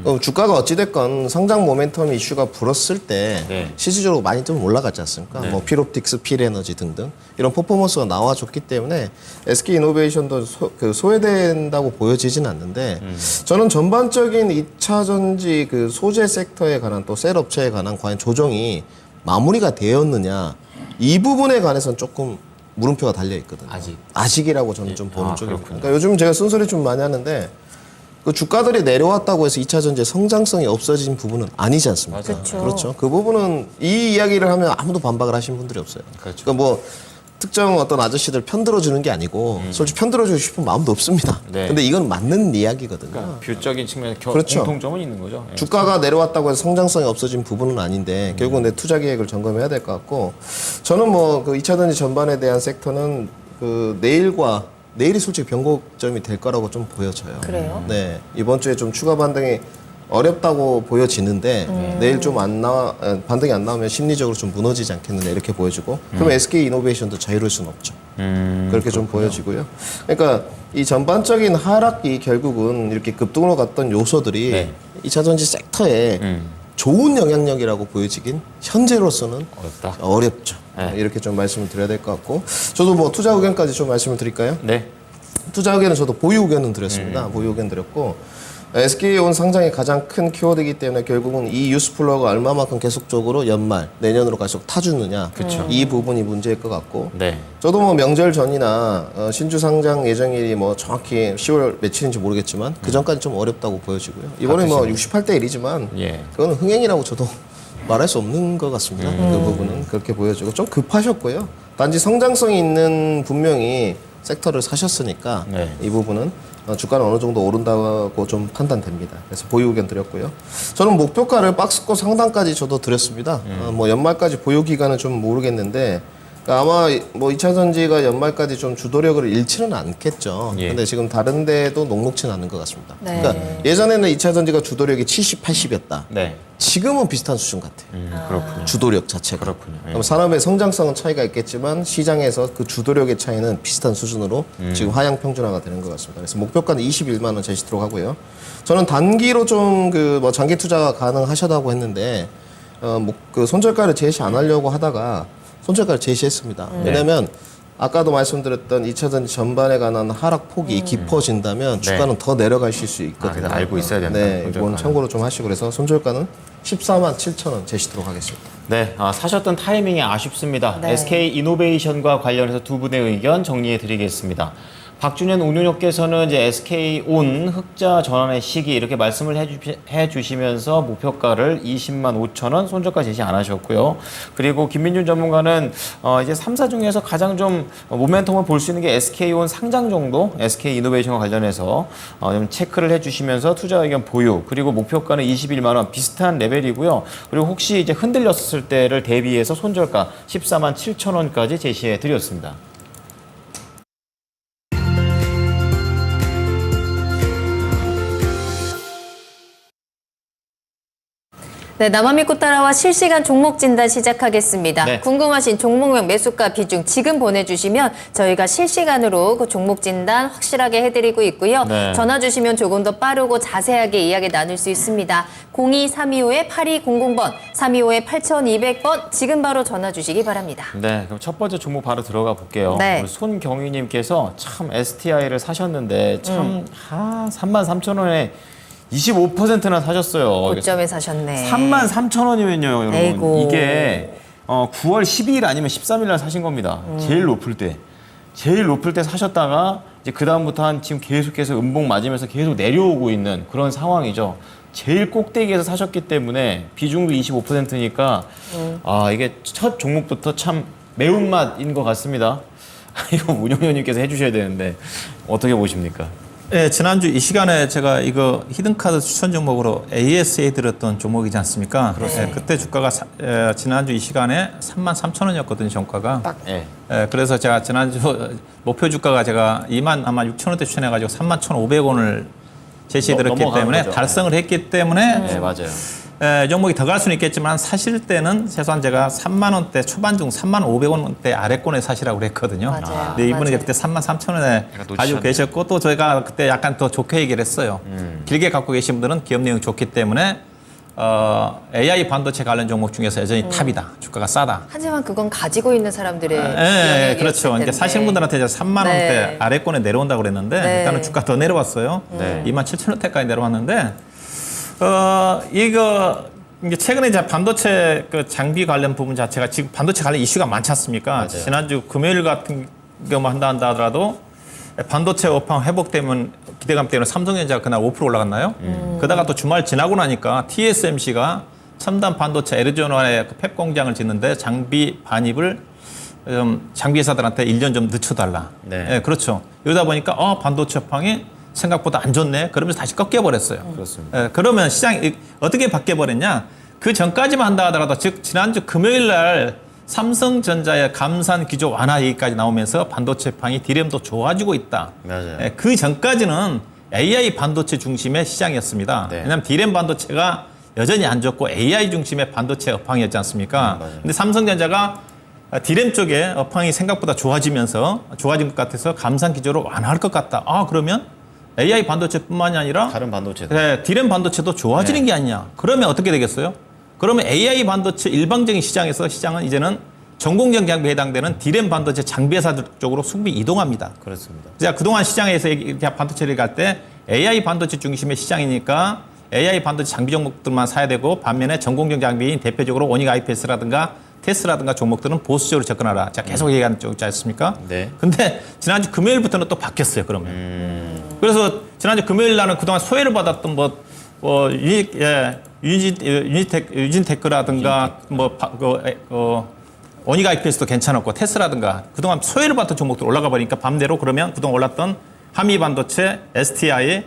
그럼 주가가 어찌됐건 상장 모멘텀 이슈가 불었을 때 네. 실질적으로 많이 좀 올라갔지 않습니까? 뭐 필옵틱스, 필에너지 등등 이런 퍼포먼스가 나와줬기 때문에 SK 이노베이션도 소외된다고 보여지진 않는데 저는 전반적인 2차 전지 그 소재 섹터에 관한 또 셀 업체에 관한 과연 조정이 마무리가 되었느냐 이 부분에 관해서는 조금 물음표가 달려 있거든요. 아직이라고 저는 좀 보는 쪽입니다. 그렇군요. 그러니까 요즘 제가 쓴소리 좀 많이 하는데 그 주가들이 내려왔다고 해서 2차 전지의 성장성이 없어진 부분은 아니지 않습니까? 그렇죠. 그렇죠. 그 부분은 이 이야기를 하면 아무도 반박을 하신 분들이 없어요. 그렇죠. 그러니까 뭐 특정 어떤 아저씨들 편들어주는 게 아니고 솔직히 편들어주고 싶은 마음도 없습니다. 네. 근데 이건 맞는 이야기거든요. 그러니까 뷰적인 측면에 그렇죠. 공통점은 있는 거죠. 예. 주가가 내려왔다고 해서 성장성이 없어진 부분은 아닌데 결국은 내 투자 계획을 점검해야 될 것 같고 저는 뭐 그 2차 전지 전반에 대한 섹터는 그 내일이 솔직히 변곡점이 될 거라고 좀 보여져요. 그래요? 네. 이번 주에 좀 추가 반등이 어렵다고 보여지는데 내일 좀 반등이 안 나오면 심리적으로 좀 무너지지 않겠느냐 이렇게 보여지고 그럼 SK 이노베이션도 자유로울 수는 없죠. 그렇게 좀 보여지고요. 그러니까 이 전반적인 하락이 결국은 이렇게 급등으로 갔던 요소들이 네. 2차 전지 섹터에 좋은 영향력이라고 보여지긴 현재로서는 어렵죠. 네. 이렇게 좀 말씀을 드려야 될 것 같고 저도 뭐 투자 의견까지 좀 말씀을 드릴까요? 네. 투자 의견은 저도 보유 의견은 드렸습니다. 보유 의견 드렸고 SK온 상장이 가장 큰 키워드이기 때문에 결국은 이 뉴스플로우가 얼마만큼 계속적으로 연말 내년으로 갈수록 타주느냐 이 부분이 문제일 것 같고 네. 저도 뭐 명절 전이나 신주 상장 예정일이 뭐 정확히 10월 며칠인지 모르겠지만 그 전까지 좀 어렵다고 보여지고요. 이번에 뭐 68대 1이지만 예. 그거는 흥행이라고 저도 말할 수 없는 것 같습니다. 그 부분은 그렇게 보여지고 좀 급하셨고요. 단지 성장성이 있는 분명히 섹터를 사셨으니까 네. 이 부분은 주가는 어느 정도 오른다고 좀 판단됩니다. 그래서 보유 의견 드렸고요. 저는 목표가를 박스권 상단까지 저도 드렸습니다. 뭐 연말까지 보유 기간은 좀 모르겠는데 그러니까 아마 뭐 2차 전지가 연말까지 좀 주도력을 잃지는 않겠죠. 예. 근데 지금 다른 데도 녹록치는 않은 것 같습니다. 네. 그러니까 예전에는 2차 전지가 주도력이 70, 80이었다. 네. 지금은 비슷한 수준 같아요. 그렇군요. 주도력 자체가. 그렇군요. 예. 그럼 산업의 성장성은 차이가 있겠지만 시장에서 그 주도력의 차이는 비슷한 수준으로 지금 하향 평준화가 되는 것 같습니다. 그래서 목표가는 21만 원 제시토록 하고요. 저는 단기로 좀 그 뭐 장기 투자가 가능하시다고 했는데 그 손절가를 제시 안 하려고 하다가 손절가를 제시했습니다. 왜냐하면 아까도 말씀드렸던 2차 전지 전반에 관한 하락 폭이 깊어진다면 주가는 더 내려가실 수 있거든요. 그래서 알고 있어야 된다. 네, 손절가는. 이건 참고로 좀 하시고 그래서 손절가는 14만 7천 원 제시도록 하겠습니다. 네, 사셨던 타이밍이 아쉽습니다. 네. SK 이노베이션과 관련해서 두 분의 의견 정리해 드리겠습니다. 박준현 운용역께서는 이제 SK온 흑자 전환의 시기 이렇게 말씀을 해주시면서 목표가를 20만 5천 원 손절가 제시 안 하셨고요. 그리고 김민준 전문가는 이제 3사 중에서 가장 좀 모멘텀을 볼 수 있는 게 SK온 상장 정도, SK이노베이션과 관련해서 좀 체크를 해주시면서 투자 의견 보유, 그리고 목표가는 21만 원 비슷한 레벨이고요. 그리고 혹시 이제 흔들렸을 때를 대비해서 손절가 14만 7천 원까지 제시해 드렸습니다. 네, 나만 믿고 따라와 실시간 종목 진단 시작하겠습니다. 네. 궁금하신 종목명 매수가 비중 지금 보내주시면 저희가 실시간으로 그 종목 진단 확실하게 해드리고 있고요. 네. 전화 주시면 조금 더 빠르고 자세하게 이야기 나눌 수 있습니다. 02-325-8200번, 325-8200번 지금 바로 전화 주시기 바랍니다. 네, 그럼 첫 번째 종목 바로 들어가 볼게요. 네. 우리 손경희님께서 참 STI를 사셨는데 참 33,000원에 25%나 사셨어요. 고점에 사셨네. 33,000원이면요, 여러분. 아이고. 이게 9월 12일 아니면 13일 날 사신 겁니다. 제일 높을 때. 제일 높을 때 사셨다가 이제 그다음부터 한 지금 계속해서 음봉 맞으면서 계속 내려오고 있는 그런 상황이죠. 제일 꼭대기에서 사셨기 때문에 비중도 25%니까 아, 이게 첫 종목부터 참 매운맛인 것 같습니다. 이거 운영위원님께서 해주셔야 되는데 어떻게 보십니까? 네, 지난주 이 시간에 제가 이거 히든카드 추천 종목으로 ASA 들었던 종목이지 않습니까? 네, 그때 주가가 지난주 이 시간에 33,000원이었거든요, 종가가. 딱, 예. 그래서 제가 지난주 목표 주가가 제가 2만 아마 6,000원대 추천해가지고 31,500원을 제시해드렸기 넘어간 때문에 거죠. 달성을 했기 때문에 네, 맞아요. 종목이 더 갈 수는 있겠지만 사실 때는 최소한 제가 3만 원대 초반 중 3만 500원대 아래권에 사시라고 그랬거든요. 맞아요. 근데 이분은 맞아요. 그때 3만 3천 원에 약간 놓치셨네. 가지고 계셨고 또 저희가 그때 약간 더 좋게 얘기를 했어요. 길게 갖고 계신 분들은 기업 내용이 좋기 때문에 AI 반도체 관련 종목 중에서 여전히 탑이다. 주가가 싸다. 하지만 그건 가지고 있는 사람들의 예, 그렇죠. 이야기였을 이제 사시는 텐데. 분들한테 이제 3만 원대 네. 아래권에 내려온다고 그랬는데 네. 일단은 주가 더 내려왔어요. 네. 2만 7천 원대까지 내려왔는데 이거 이제 최근에 이제 반도체 그 장비 관련 부분 자체가 지금 반도체 관련 이슈가 많지 않습니까? 맞아요. 지난주 금요일 같은 경우만 한다 하더라도 반도체 업황 회복되면 기대감 때문에 삼성전자가 그날 5% 올라갔나요? 그러다가 또 주말 지나고 나니까 TSMC가 첨단 반도체 애리조나에 그 팹 공장을 짓는데 장비 반입을 장비 회사들한테 1년 좀 늦춰달라. 네. 예, 그렇죠. 이러다 보니까 반도체 업황이 생각보다 안 좋네. 그러면서 다시 꺾여버렸어요. 그렇습니다. 그러면 시장이 어떻게 바뀌어버렸냐? 그 전까지만 한다 하더라도 즉 지난주 금요일 날 삼성전자의 감산 기조 완화 얘기까지 나오면서 반도체 판이 디램도 좋아지고 있다. 맞아요. 그 전까지는 AI 반도체 중심의 시장이었습니다. 네. 왜냐하면 디램 반도체가 여전히 안 좋고 AI 중심의 반도체 업황이었지 않습니까? 맞아요. 근데 삼성전자가 디램 쪽에 업황이 생각보다 좋아진 것 같아서 감산 기조를 완화할 것 같다. 그러면 AI 반도체뿐만이 아니라 다른 반도체도. 네, 디램 반도체도 좋아지는 게 아니냐. 그러면 어떻게 되겠어요? 그러면 AI 반도체 일방적인 시장에서 시장은 이제는 전공정 장비에 해당되는 디램 반도체 장비 회사들 쪽으로 수급이 이동합니다. 그렇습니다. 제가 그동안 시장에서 이렇게 반도체를 갈 때 AI 반도체 중심의 시장이니까 AI 반도체 장비 종목들만 사야 되고 반면에 전공정 장비인 대표적으로 오닉 IPS라든가 테스라든가 종목들은 보수적으로 접근하라. 제가 계속 얘기하는 쪽 있지 않습니까? 네. 근데 지난주 금요일부터는 또 바뀌었어요, 그러면. 그래서 지난주 금요일 날은 그동안 소외를 받았던 유진테크라든가 오닉 IPS도 괜찮았고 테스라든가 그동안 소외를 받던 종목들 올라가 버리니까 밤대로 그러면 그동안 올랐던 하미 반도체, STI,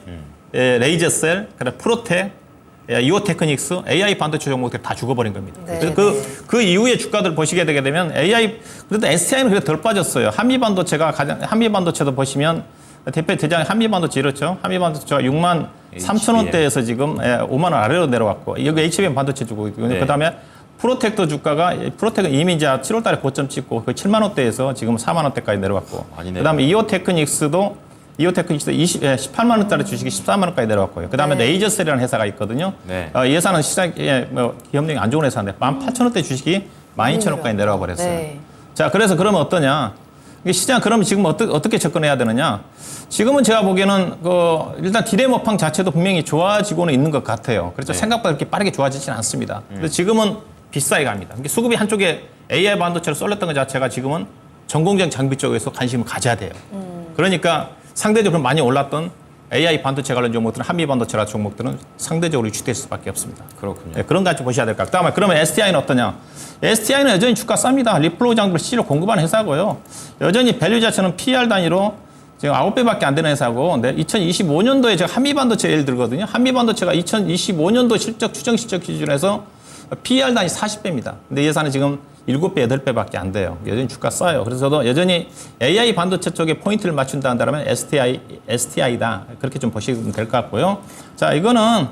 레이저셀, 그다음 프로텍, 이오테크닉스, AI 반도체 종목들이 다 죽어버린 겁니다. 네, 그래서 그 이후의 주가들 보시게 되게 되면 AI 그래도 STI는 그래도 덜 빠졌어요. 한미 반도체도 보시면 대장 한미 반도체 이렇죠. 한미 반도체가 6만 3천 원대에서 지금 5만 원 아래로 내려왔고 여기 HBM 반도체 주고 있고 네. 그다음에 프로텍도 주가가 프로텍은 이미 이제 7월 달에 고점 찍고 그 7만 원대에서 지금 4만 원대까지 내려왔고 많이 그다음에 이오테크닉스도 18만 원짜리 주식이 14만 원까지 내려왔고요. 그다음에 네. 레이저셀이라는 회사가 있거든요. 네. 이 회사는 시장에 기업력이 안 좋은 회사인데 18,000원대 주식이 12,000원까지 내려와 버렸어요. 네. 자, 그래서 그러면 어떠냐? 이게 시장 그러면 지금 어떻게 접근해야 되느냐? 지금은 제가 보기에는 일단 디램 업황 자체도 분명히 좋아지고는 있는 것 같아요. 그래서 네. 생각보다 그렇게 빠르게 좋아지지는 않습니다. 근데 지금은 비싸게 갑니다. 그러니까 수급이 한쪽에 AI 반도체로 쏠렸던 것 자체가 지금은 전공정 장비 쪽에서 관심을 가져야 돼요. 그러니까 상대적으로 많이 올랐던 AI 반도체 관련 종목들은 한미 반도체라 종목들은 상대적으로 유치될 수밖에 없습니다. 그렇군요. 네, 그런 거 같이 보셔야 될 것 같아요. 그러면 STI는 어떠냐? STI는 여전히 주가 쌉니다. 리플로우 장비를 실로 공급하는 회사고요. 여전히 밸류 자체는 PR 단위로 지금 9배밖에 안 되는 회사고, 근데 2025년도에 제가 한미 반도체 예를 들거든요. 한미 반도체가 2025년도 실적 추정 실적 기준에서 PR 단위 40배입니다. 근데 이 회사는 지금 7배, 8배밖에 안 돼요. 여전히 주가 싸요. 그래서 저도 여전히 AI 반도체 쪽에 포인트를 맞춘다 한다면 STI다. 그렇게 좀 보시면 될 것 같고요. 자, 이거는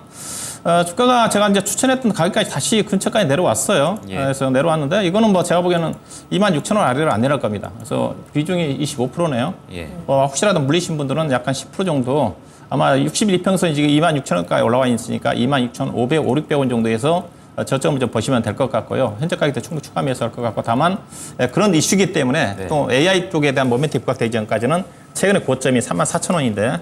주가가 제가 이제 추천했던 가격까지 다시 근처까지 내려왔어요. 예. 그래서 내려왔는데 이거는 뭐 제가 보기에는 26,000원 아래로 안 내려갈 겁니다. 그래서 비중이 25%네요. 예. 혹시라도 물리신 분들은 약간 10% 정도 아마 61이평선이 지금 26,000원까지 올라와 있으니까 26,500, 600원 정도에서 저점을 좀 보시면 될 것 같고요. 현재 가격대 충분히 추가 매수할 것 같고, 다만 그런 이슈이기 때문에 네. 또 AI 쪽에 대한 모멘텀 부각되기 전까지는 최근에 고점이 34,000원인데,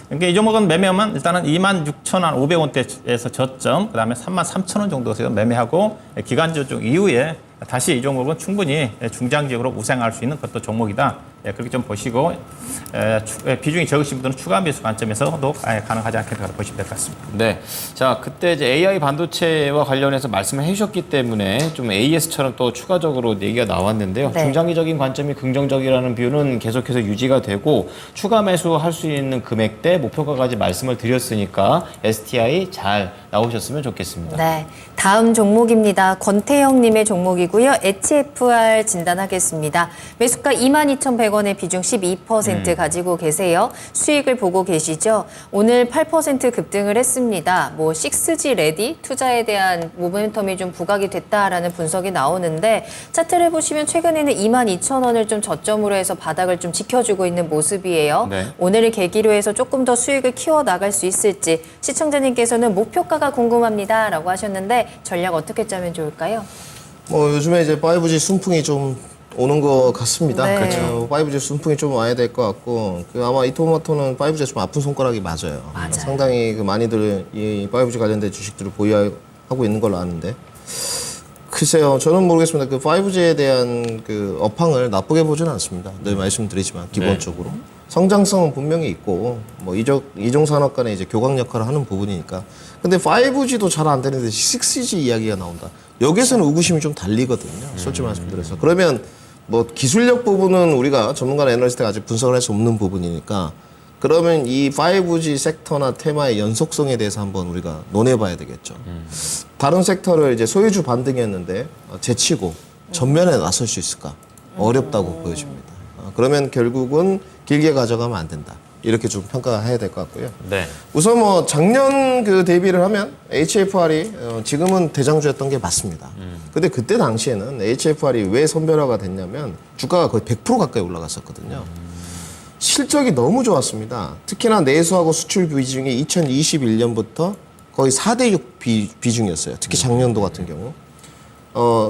그러니까 이 종목은 매매하면 일단은 26,500원대에서 저점, 그 다음에 33,000원 정도에서 매매하고 기간조정 이후에 다시 이 종목은 충분히 중장기적으로 우상할 수 있는 그것도 종목이다. 그렇게 좀 보시고 비중이 적으신 분들은 추가 매수 관점에서도 가능하지 않겠다 보시면 될 것 같습니다. 네. 자, 그때 이제 AI 반도체와 관련해서 말씀을 해주셨기 때문에 좀 AS처럼 또 추가적으로 얘기가 나왔는데요. 네. 중장기적인 관점이 긍정적이라는 뷰는 계속해서 유지가 되고 추가 매수할 수 있는 금액대 목표가까지 말씀을 드렸으니까 STI 잘 나오셨으면 좋겠습니다. 네, 다음 종목입니다. 권태영님의 종목이고요. HFR 진단하겠습니다. 매수가 22,100원에 비중 12% 가지고 계세요. 수익을 보고 계시죠? 오늘 8% 급등을 했습니다. 뭐 6G 레디 투자에 대한 모멘텀이 좀 부각이 됐다라는 분석이 나오는데, 차트를 보시면 최근에는 22,000원을 좀 저점으로 해서 바닥을 좀 지켜주고 있는 모습이에요. 네. 오늘을 계기로 해서 조금 더 수익을 키워 나갈 수 있을지, 시청자님께서는 목표가가 궁금합니다 라고 하셨는데 전략 어떻게 짜면 좋을까요? 뭐 요즘에 이제 5G 순풍이 좀 오는 것 같습니다. 네. 그렇죠. 5G 순풍이 좀 와야 될 것 같고, 아마 이토마토는 5G가 좀 아픈 손가락이 맞아요. 맞아요. 상당히 많이들 이 5G 관련된 주식들을 보유하고 있는 걸로 아는데, 글쎄요, 저는 모르겠습니다. 그 5G에 대한 그 업황을 나쁘게 보지는 않습니다. 늘 말씀드리지만 기본적으로 성장성은 분명히 있고, 뭐 이종 산업 간의 이제 교각 역할을 하는 부분이니까. 근데 5G도 잘 안 되는데 6G 이야기가 나온다. 여기서는 의구심이 좀 달리거든요. 솔직히 말씀드려서. 그러면 뭐 기술력 부분은 우리가 전문가 애널리스트가 아직 분석을 할 수 없는 부분이니까, 그러면 이 5G 섹터나 테마의 연속성에 대해서 한번 우리가 논해봐야 되겠죠. 다른 섹터를 이제 소유주 반등했는데 제치고 전면에 나설 수 있을까? 어렵다고 보여집니다. 그러면 결국은 길게 가져가면 안 된다. 이렇게 좀 평가해야 될 것 같고요. 네. 우선 뭐 작년 그 대비를 하면 HFR이 지금은 대장주였던 게 맞습니다. 근데 그때 당시에는 HFR이 왜 선별화가 됐냐면 주가가 거의 100% 가까이 올라갔었거든요. 실적이 너무 좋았습니다. 특히나 내수하고 수출 비중이 2021년부터 거의 4대6 비중이었어요. 특히 작년도 같은 경우.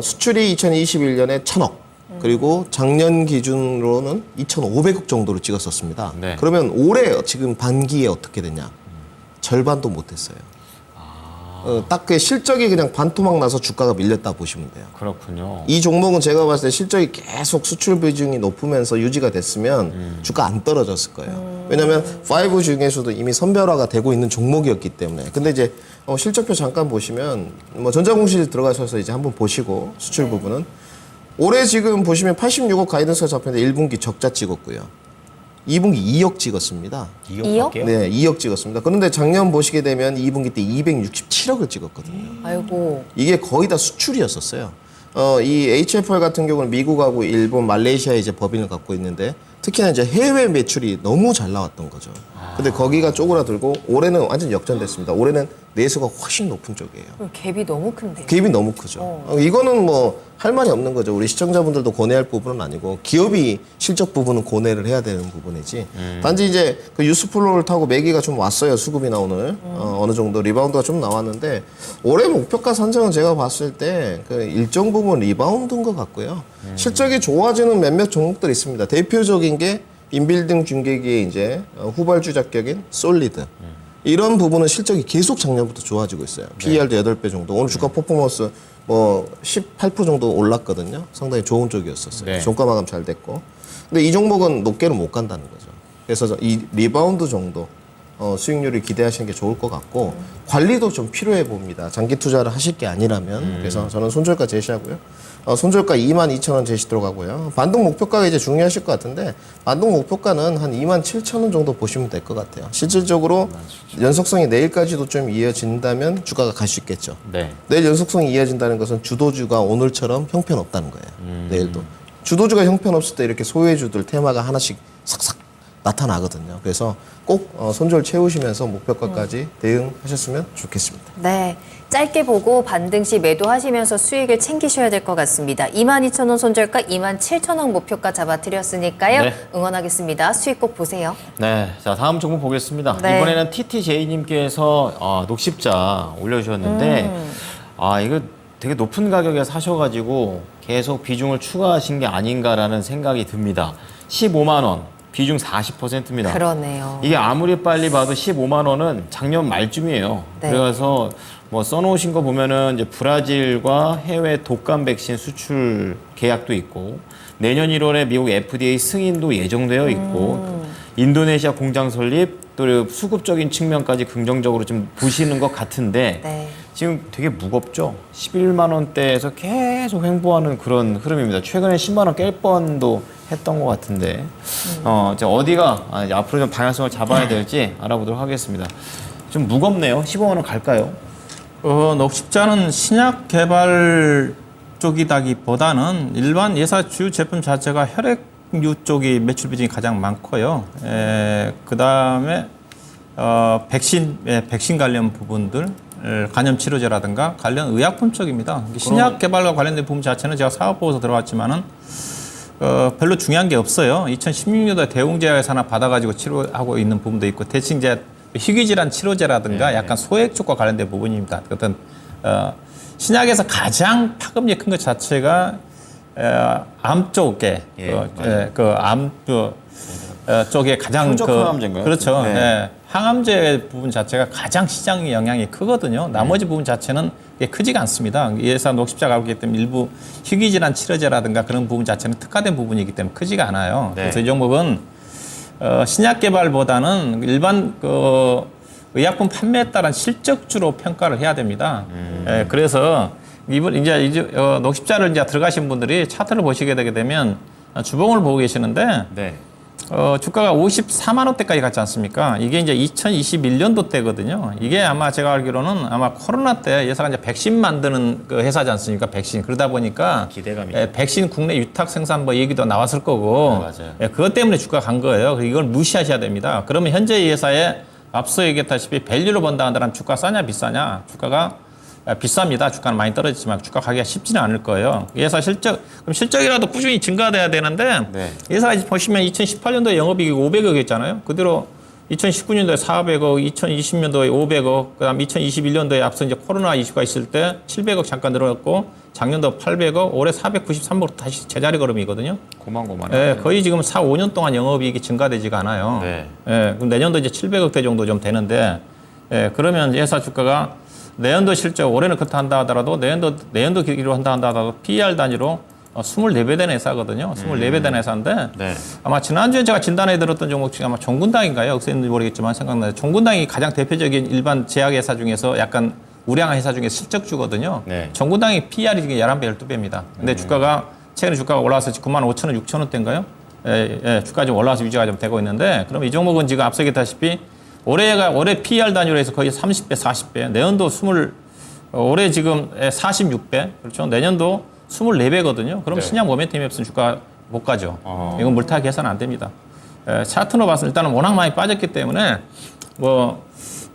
수출이 2021년에 1,000억. 그리고 작년 기준으로는 2,500억 정도로 찍었었습니다. 네. 그러면 올해 지금 반기에 어떻게 됐냐? 절반도 못했어요. 딱 그 실적이 그냥 반토막 나서 주가가 밀렸다 보시면 돼요. 그렇군요. 이 종목은 제가 봤을 때 실적이 계속 수출 비중이 높으면서 유지가 됐으면 주가 안 떨어졌을 거예요. 왜냐하면 5 중에서도 이미 선별화가 되고 있는 종목이었기 때문에. 근데 이제 실적표 잠깐 보시면 뭐 전자공실 들어가셔서 이제 한번 보시고 수출 부분은 올해 지금 보시면 86억 가이던스가 잡혔는데 1분기 적자 찍었고요. 2분기 2억 찍었습니다. 2억? 네, 2억 찍었습니다. 그런데 작년 보시게 되면 2분기 때 267억을 찍었거든요. 아이고. 이게 거의 다 수출이었었어요. 이 HFR 같은 경우는 미국하고 일본, 말레이시아에 이제 법인을 갖고 있는데, 특히나 이제 해외 매출이 너무 잘 나왔던 거죠. 근데 거기가 쪼그라들고 올해는 완전 역전됐습니다. 올해는 내수가 훨씬 높은 쪽이에요. 갭이 너무 큰데요. 갭이 너무 크죠. 이거는 뭐 할 말이 없는 거죠. 우리 시청자분들도 고뇌할 부분은 아니고, 기업이 실적 부분은 고뇌를 해야 되는 부분이지. 단지 이제 그 유스플로우를 타고 매기가 좀 왔어요. 수급이나 오늘 어느 정도 리바운드가 좀 나왔는데, 올해 목표가 산정은 제가 봤을 때 그 일정 부분 리바운드인 것 같고요. 실적이 좋아지는 몇몇 종목들이 있습니다. 대표적인 게 인빌딩 중계기의 이제 후발주 잡격인 솔리드. 이런 부분은 실적이 계속 작년부터 좋아지고 있어요. PER도 8배 정도. 오늘 주가 퍼포먼스 뭐 18% 정도 올랐거든요. 상당히 좋은 쪽이었었어요. 네. 종가 마감 잘 됐고. 근데 이 종목은 높게는 못 간다는 거죠. 그래서 이 리바운드 정도 수익률을 기대하시는 게 좋을 것 같고 관리도 좀 필요해 봅니다. 장기 투자를 하실 게 아니라면. 그래서 저는 손절가 제시하고요. 손절가 22,000원 제시 들어가고요. 반등 목표가가 이제 중요하실 것 같은데 반등 목표가는 한 27,000원 정도 보시면 될 것 같아요. 실질적으로 연속성이 내일까지도 좀 이어진다면 주가가 갈 수 있겠죠. 네. 내일 연속성이 이어진다는 것은 주도주가 오늘처럼 형편없다는 거예요. 내일도. 주도주가 형편없을 때 이렇게 소외주들 테마가 하나씩 싹싹 나타나거든요. 그래서 꼭 손절 채우시면서 목표가까지 대응하셨으면 좋겠습니다. 네. 짧게 보고 반등 시 매도하시면서 수익을 챙기셔야 될 것 같습니다. 22,000원 손절가 27,000원 목표가 잡아드렸으니까요. 네. 응원하겠습니다. 수익 꼭 보세요. 네, 자 다음 종목 보겠습니다. 네. 이번에는 TTJ님께서 녹십자 올려주셨는데 이거 되게 높은 가격에 사셔가지고 계속 비중을 추가하신 게 아닌가라는 생각이 듭니다. 15만 원, 비중 40%입니다. 그러네요. 이게 아무리 빨리 봐도 15만 원은 작년 말쯤이에요. 네. 그래서 뭐 써놓으신 거 보면은 이제 브라질과 해외 독감 백신 수출 계약도 있고 내년 1월에 미국 FDA 승인도 예정되어 있고 인도네시아 공장 설립 또 수급적인 측면까지 긍정적으로 좀 보시는 것 같은데 네. 지금 되게 무겁죠. 11만 원대에서 계속 횡보하는 그런 흐름입니다. 최근에 10만 원 깰 뻔도 했던 것 같은데 이제 어디가 이제 앞으로 좀 방향성을 잡아야 될지 알아보도록 하겠습니다. 좀 무겁네요. 15만 원 갈까요? 녹십자는 신약 개발 쪽이다기보다는 일반 예사 주요 제품 자체가 혈액류 쪽이 매출 비중이 가장 많고요. 그 다음에 백신 관련 부분들, 간염 치료제라든가 관련 의약품 쪽입니다. 신약 개발과 관련된 부분 자체는 제가 사업보고서 들어왔지만은 별로 중요한 게 없어요. 2016년도에 대웅제약에서 하나 받아가지고 치료하고 있는 부분도 있고 대칭 이제 희귀질환 치료제라든가 약간 소액 쪽과 관련된 부분입니다. 어떤 신약에서 가장 파급력이 큰 것 자체가 암 쪽에 쪽에 가장 항암제인가요? 그렇죠. 네. 항암제 부분 자체가 가장 시장 영향이 크거든요. 나머지 부분 자체는 크지가 않습니다. 예사 녹십자가 그렇기 때문에 일부 희귀질환 치료제라든가 그런 부분 자체는 특화된 부분이기 때문에 크지가 않아요. 네. 그래서 이 종목은 신약 개발보다는 일반 의약품 판매에 따른 실적주로 평가를 해야 됩니다. 그래서 이번 이제 녹십자를 이제 들어가신 분들이 차트를 보시게 되게 되면 주봉을 보고 계시는데 네. 주가가 54만 원대까지 갔지 않습니까? 이게 이제 2021년도 때거든요. 이게 아마 제가 알기로는 아마 코로나 때 예사가 이제 백신 만드는 그 회사지 않습니까? 백신. 그러다 보니까 기대감이. 백신 국내 위탁 생산 뭐 얘기도 나왔을 거고. 맞아요. 그것 때문에 주가가 간 거예요. 이걸 무시하셔야 됩니다. 그러면 현재 이 회사에 앞서 얘기했다시피 밸류로 본다 한다면 주가 싸냐 비싸냐? 주가가 비쌉니다. 주가는 많이 떨어지지만 주가 가기가 쉽지는 않을 거예요. 회사 실적, 그럼 실적이라도 꾸준히 증가돼야 되는데 네. 회사 보시면 2018년도에 영업이익이 500억이었잖아요. 그대로 2019년도에 400억, 2020년도에 500억, 그다음 2021년도에 앞서 이제 코로나 이슈가 있을 때 700억 잠깐 늘어났고 작년도 800억, 올해 493억으로 다시 제자리 걸음이거든요. 고만고만. 예, 거의 지금 4, 5년 동안 영업이익이 증가되지가 않아요. 네. 예, 그럼 내년도 이제 700억대 정도 좀 되는데, 그러면 회사 주가가 내년도 실적, 올해는 그렇다 한다 하더라도 내년도 기기로 한다 하더라도 PER 단위로 24배 된 회사거든요. 24배 된 회사인데, 네. 아마 지난주에 제가 진단해 들었던 종목 중에 아마 종군당인가요? 역사인지 모르겠지만 생각나요. 종군당이 가장 대표적인 일반 제약회사 중에서 약간 우량한 회사 중에 실적주거든요. 네. 종군당이 PER이 지금 11배, 12배입니다. 근데 주가가, 최근에 주가가 올라와서 95,000원, 6,000원대인가요? 주가 좀 올라와서 유지가 좀 되고 있는데, 그럼 이 종목은 지금 앞서 얘기했다시피 올해 PER 단위로 해서 거의 30배, 40배, 내년도 올해 지금 46배, 그렇죠? 내년도 24배거든요. 그럼 네. 신약 모멘텀이 없으면 주가 못 가죠. 이건 물타기 해서는 안 됩니다. 차트로 봐서 일단은 워낙 많이 빠졌기 때문에 뭐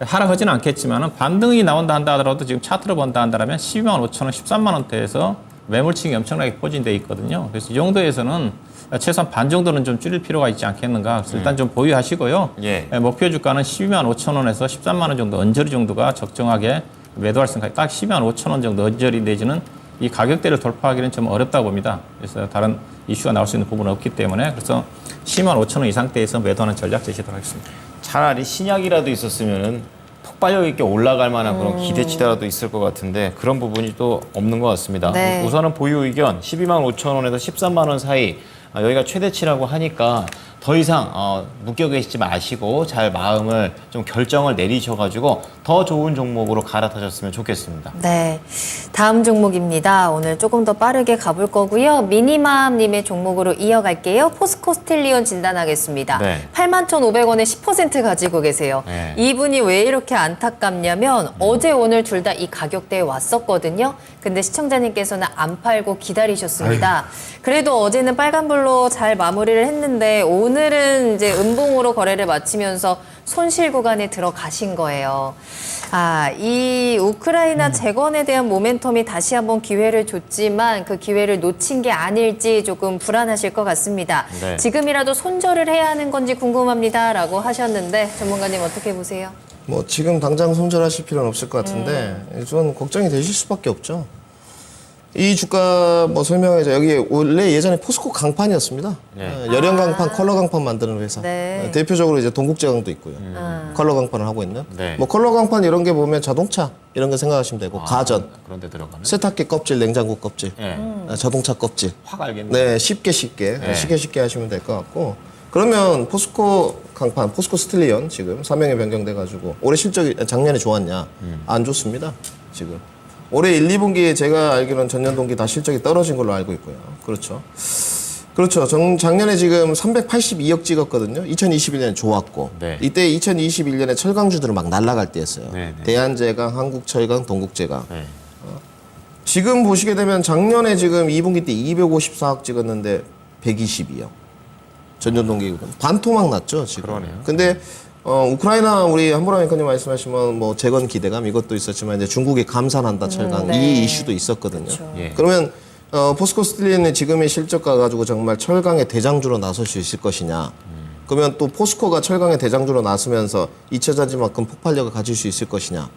하락하지는 않겠지만 반등이 나온다 한다 하더라도 지금 차트로 본다 한다면 12만 5천 원, 13만 원대에서 매물층이 엄청나게 포진되어 있거든요. 그래서 이 정도에서는 최소한 반 정도는 좀 줄일 필요가 있지 않겠는가. 그래서 일단 좀 보유하시고요. 예. 목표 주가는 12만 5천 원에서 13만 원 정도 언저리 정도가 적정하게 매도할 생각이 딱 12만 5천 원 정도 언저리 내지는 이 가격대를 돌파하기는 좀 어렵다고 봅니다. 그래서 다른 이슈가 나올 수 있는 부분은 없기 때문에 그래서 12만 5천 원 이상대에서 매도하는 전략 제시하도록 하겠습니다. 차라리 신약이라도 있었으면은 폭발력 있게 올라갈 만한 그런 기대치라도 있을 것 같은데 그런 부분이 또 없는 것 같습니다. 네. 우선은 보유 의견 12만 5천 원에서 13만 원 사이 여기가 최대치라고 하니까 더 이상 묶여 계시지 마시고 잘 마음을 좀 결정을 내리셔가지고 더 좋은 종목으로 갈아타셨으면 좋겠습니다. 네, 다음 종목입니다. 오늘 조금 더 빠르게 가볼 거고요. 미니맘님의 종목으로 이어갈게요. 포스코 스틸리온 진단하겠습니다. 네. 81,500원에 10% 가지고 계세요. 네. 이분이 왜 이렇게 안타깝냐면 어제 오늘 둘 다 이 가격대에 왔었거든요. 근데 시청자님께서는 안 팔고 기다리셨습니다. 그래도 어제는 빨간불로 잘 마무리를 했는데 오늘은 이제 음봉으로 거래를 마치면서 손실 구간에 들어가신 거예요. 이 우크라이나 재건에 대한 모멘텀이 다시 한번 기회를 줬지만 그 기회를 놓친 게 아닐지 조금 불안하실 것 같습니다. 네. 지금이라도 손절을 해야 하는 건지 궁금합니다라고 하셨는데 전문가님 어떻게 보세요? 뭐 지금 당장 손절하실 필요는 없을 것 같은데 좀 걱정이 되실 수밖에 없죠. 이 주가 뭐 설명하자 여기 원래 예전에 포스코 강판이었습니다. 네. 열연 강판, 컬러 강판 만드는 회사. 네. 대표적으로 이제 동국제강도 있고요. 컬러 강판을 하고 있는. 네. 뭐 컬러 강판 이런 게 보면 자동차 이런 거 생각하시면 되고 가전, 그런 데 들어가면 세탁기 껍질, 냉장고 껍질, 네. 자동차 껍질. 확 알겠네요. 네, 쉽게 하시면 될 것 같고. 그러면 포스코 강판, 포스코 스틸리온 지금 사명이 변경돼 가지고 올해 실적이 작년에 좋았냐? 안 좋습니다. 지금. 올해 1, 2분기에 제가 알기로는 전년 동기 다 실적이 떨어진 걸로 알고 있고요. 그렇죠. 그렇죠. 작년에 지금 382억 찍었거든요. 2021년에 좋았고. 네. 이때 2021년에 철강주들은 막 날아갈 때였어요. 네, 네. 대한제강, 한국철강, 동국제강. 네. 지금 보시게 되면 작년에 지금 2분기 때 254억 찍었는데 122억. 전년 동기보다 반토막 났죠, 지금. 그러네요. 근데 우크라이나 우리 한보라 앵커님 말씀하시면 뭐 재건 기대감 이것도 있었지만 이제 중국이 감산한다 철강 네. 이 이슈도 있었거든요. 그렇죠. 예. 그러면 포스코 스틸리온의 지금의 실적가 가지고 정말 철강의 대장주로 나설 수 있을 것이냐? 그러면 또 포스코가 철강의 대장주로 나서면서 2차 전지만큼 폭발력을 가질 수 있을 것이냐?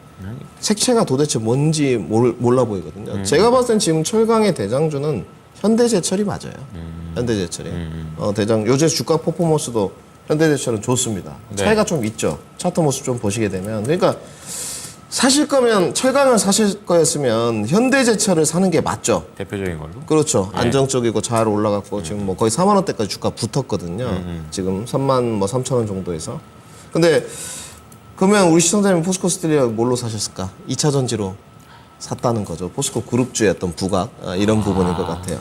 색채가 도대체 뭔지 몰라 보이거든요. 제가 봤을 땐 지금 철강의 대장주는 현대제철이 맞아요. 현대제철이. 요새 주가 퍼포먼스도 현대제철은 좋습니다. 네. 차이가 좀 있죠. 차트 모습 좀 보시게 되면. 그러니까 사실 거면 철강을 사실 거였으면 현대제철을 사는 게 맞죠. 대표적인 걸로. 그렇죠. 안정적이고 잘 올라갔고 지금 뭐 거의 4만 원대까지 주가 붙었거든요. 지금 3만 뭐 3천 원 정도에서. 근데 그러면 우리 시청자님 포스코 스틸리온 뭘로 사셨을까? 2차 전지로 샀다는 거죠. 포스코 그룹주의 어떤 부각 이런 부분인 것 같아요.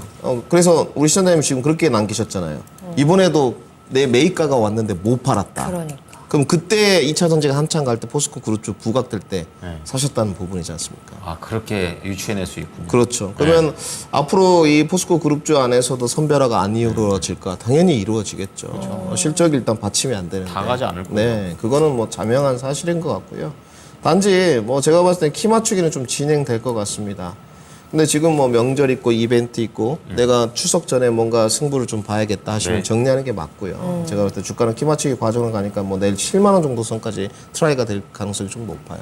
그래서 우리 시청자님 지금 그렇게 남기셨잖아요. 이번에도 내 매입가가 왔는데 못 팔았다. 그러니까. 그럼 그때 2차 전지가 한창 갈 때 포스코 그룹주 부각될 때 네. 사셨다는 부분이지 않습니까? 그렇게 유추해낼 수 있군요. 그렇죠. 그러면 앞으로 이 포스코 그룹주 안에서도 선별화가 안 이루어질까? 당연히 이루어지겠죠. 실적이 일단 받침이 안 되는데. 다 가지 않을 거예요. 네, 그거는 뭐 자명한 사실인 것 같고요. 단지 뭐 제가 봤을 때 키 맞추기는 좀 진행될 것 같습니다. 근데 지금 뭐 명절 있고 이벤트 있고 내가 추석 전에 뭔가 승부를 좀 봐야겠다 하시면 네. 정리하는 게 맞고요. 제가 볼 때 주가는 키 맞추기 과정을 가니까 뭐 내일 7만 원 정도 선까지 트라이가 될 가능성이 좀 높아요.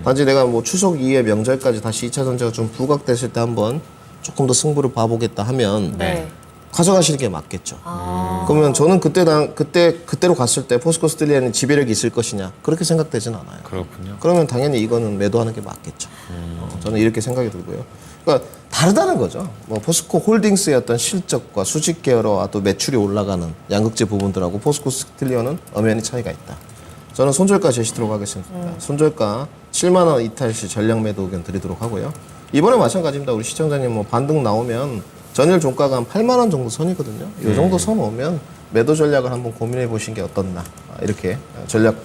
단지 내가 뭐 추석 이후에 명절까지 다시 2차 전지가 좀 부각됐을 때 한번 조금 더 승부를 봐보겠다 하면 네. 가져가시는 게 맞겠죠. 그러면 저는 그때로 갔을 때 포스코 스틸리온이 지배력이 있을 것이냐 그렇게 생각되진 않아요. 그렇군요. 그러면 당연히 이거는 매도하는 게 맞겠죠. 저는 이렇게 생각이 들고요. 그러니까 다르다는 거죠. 뭐 포스코 홀딩스의 어떤 실적과 수직 계열화 또 매출이 올라가는 양극재 부분들하고 포스코 스틸리온은 엄연히 차이가 있다. 저는 손절가 제시도록 하겠습니다. 손절가 7만 원 이탈 시 전량 매도 의견 드리도록 하고요. 이번에 마찬가지입니다. 우리 시청자님 뭐 반등 나오면 전일 종가가 한 8만 원 정도 선이거든요. 이 정도 선 오면 매도 전략을 한번 고민해 보신 게 어떻나 이렇게 전략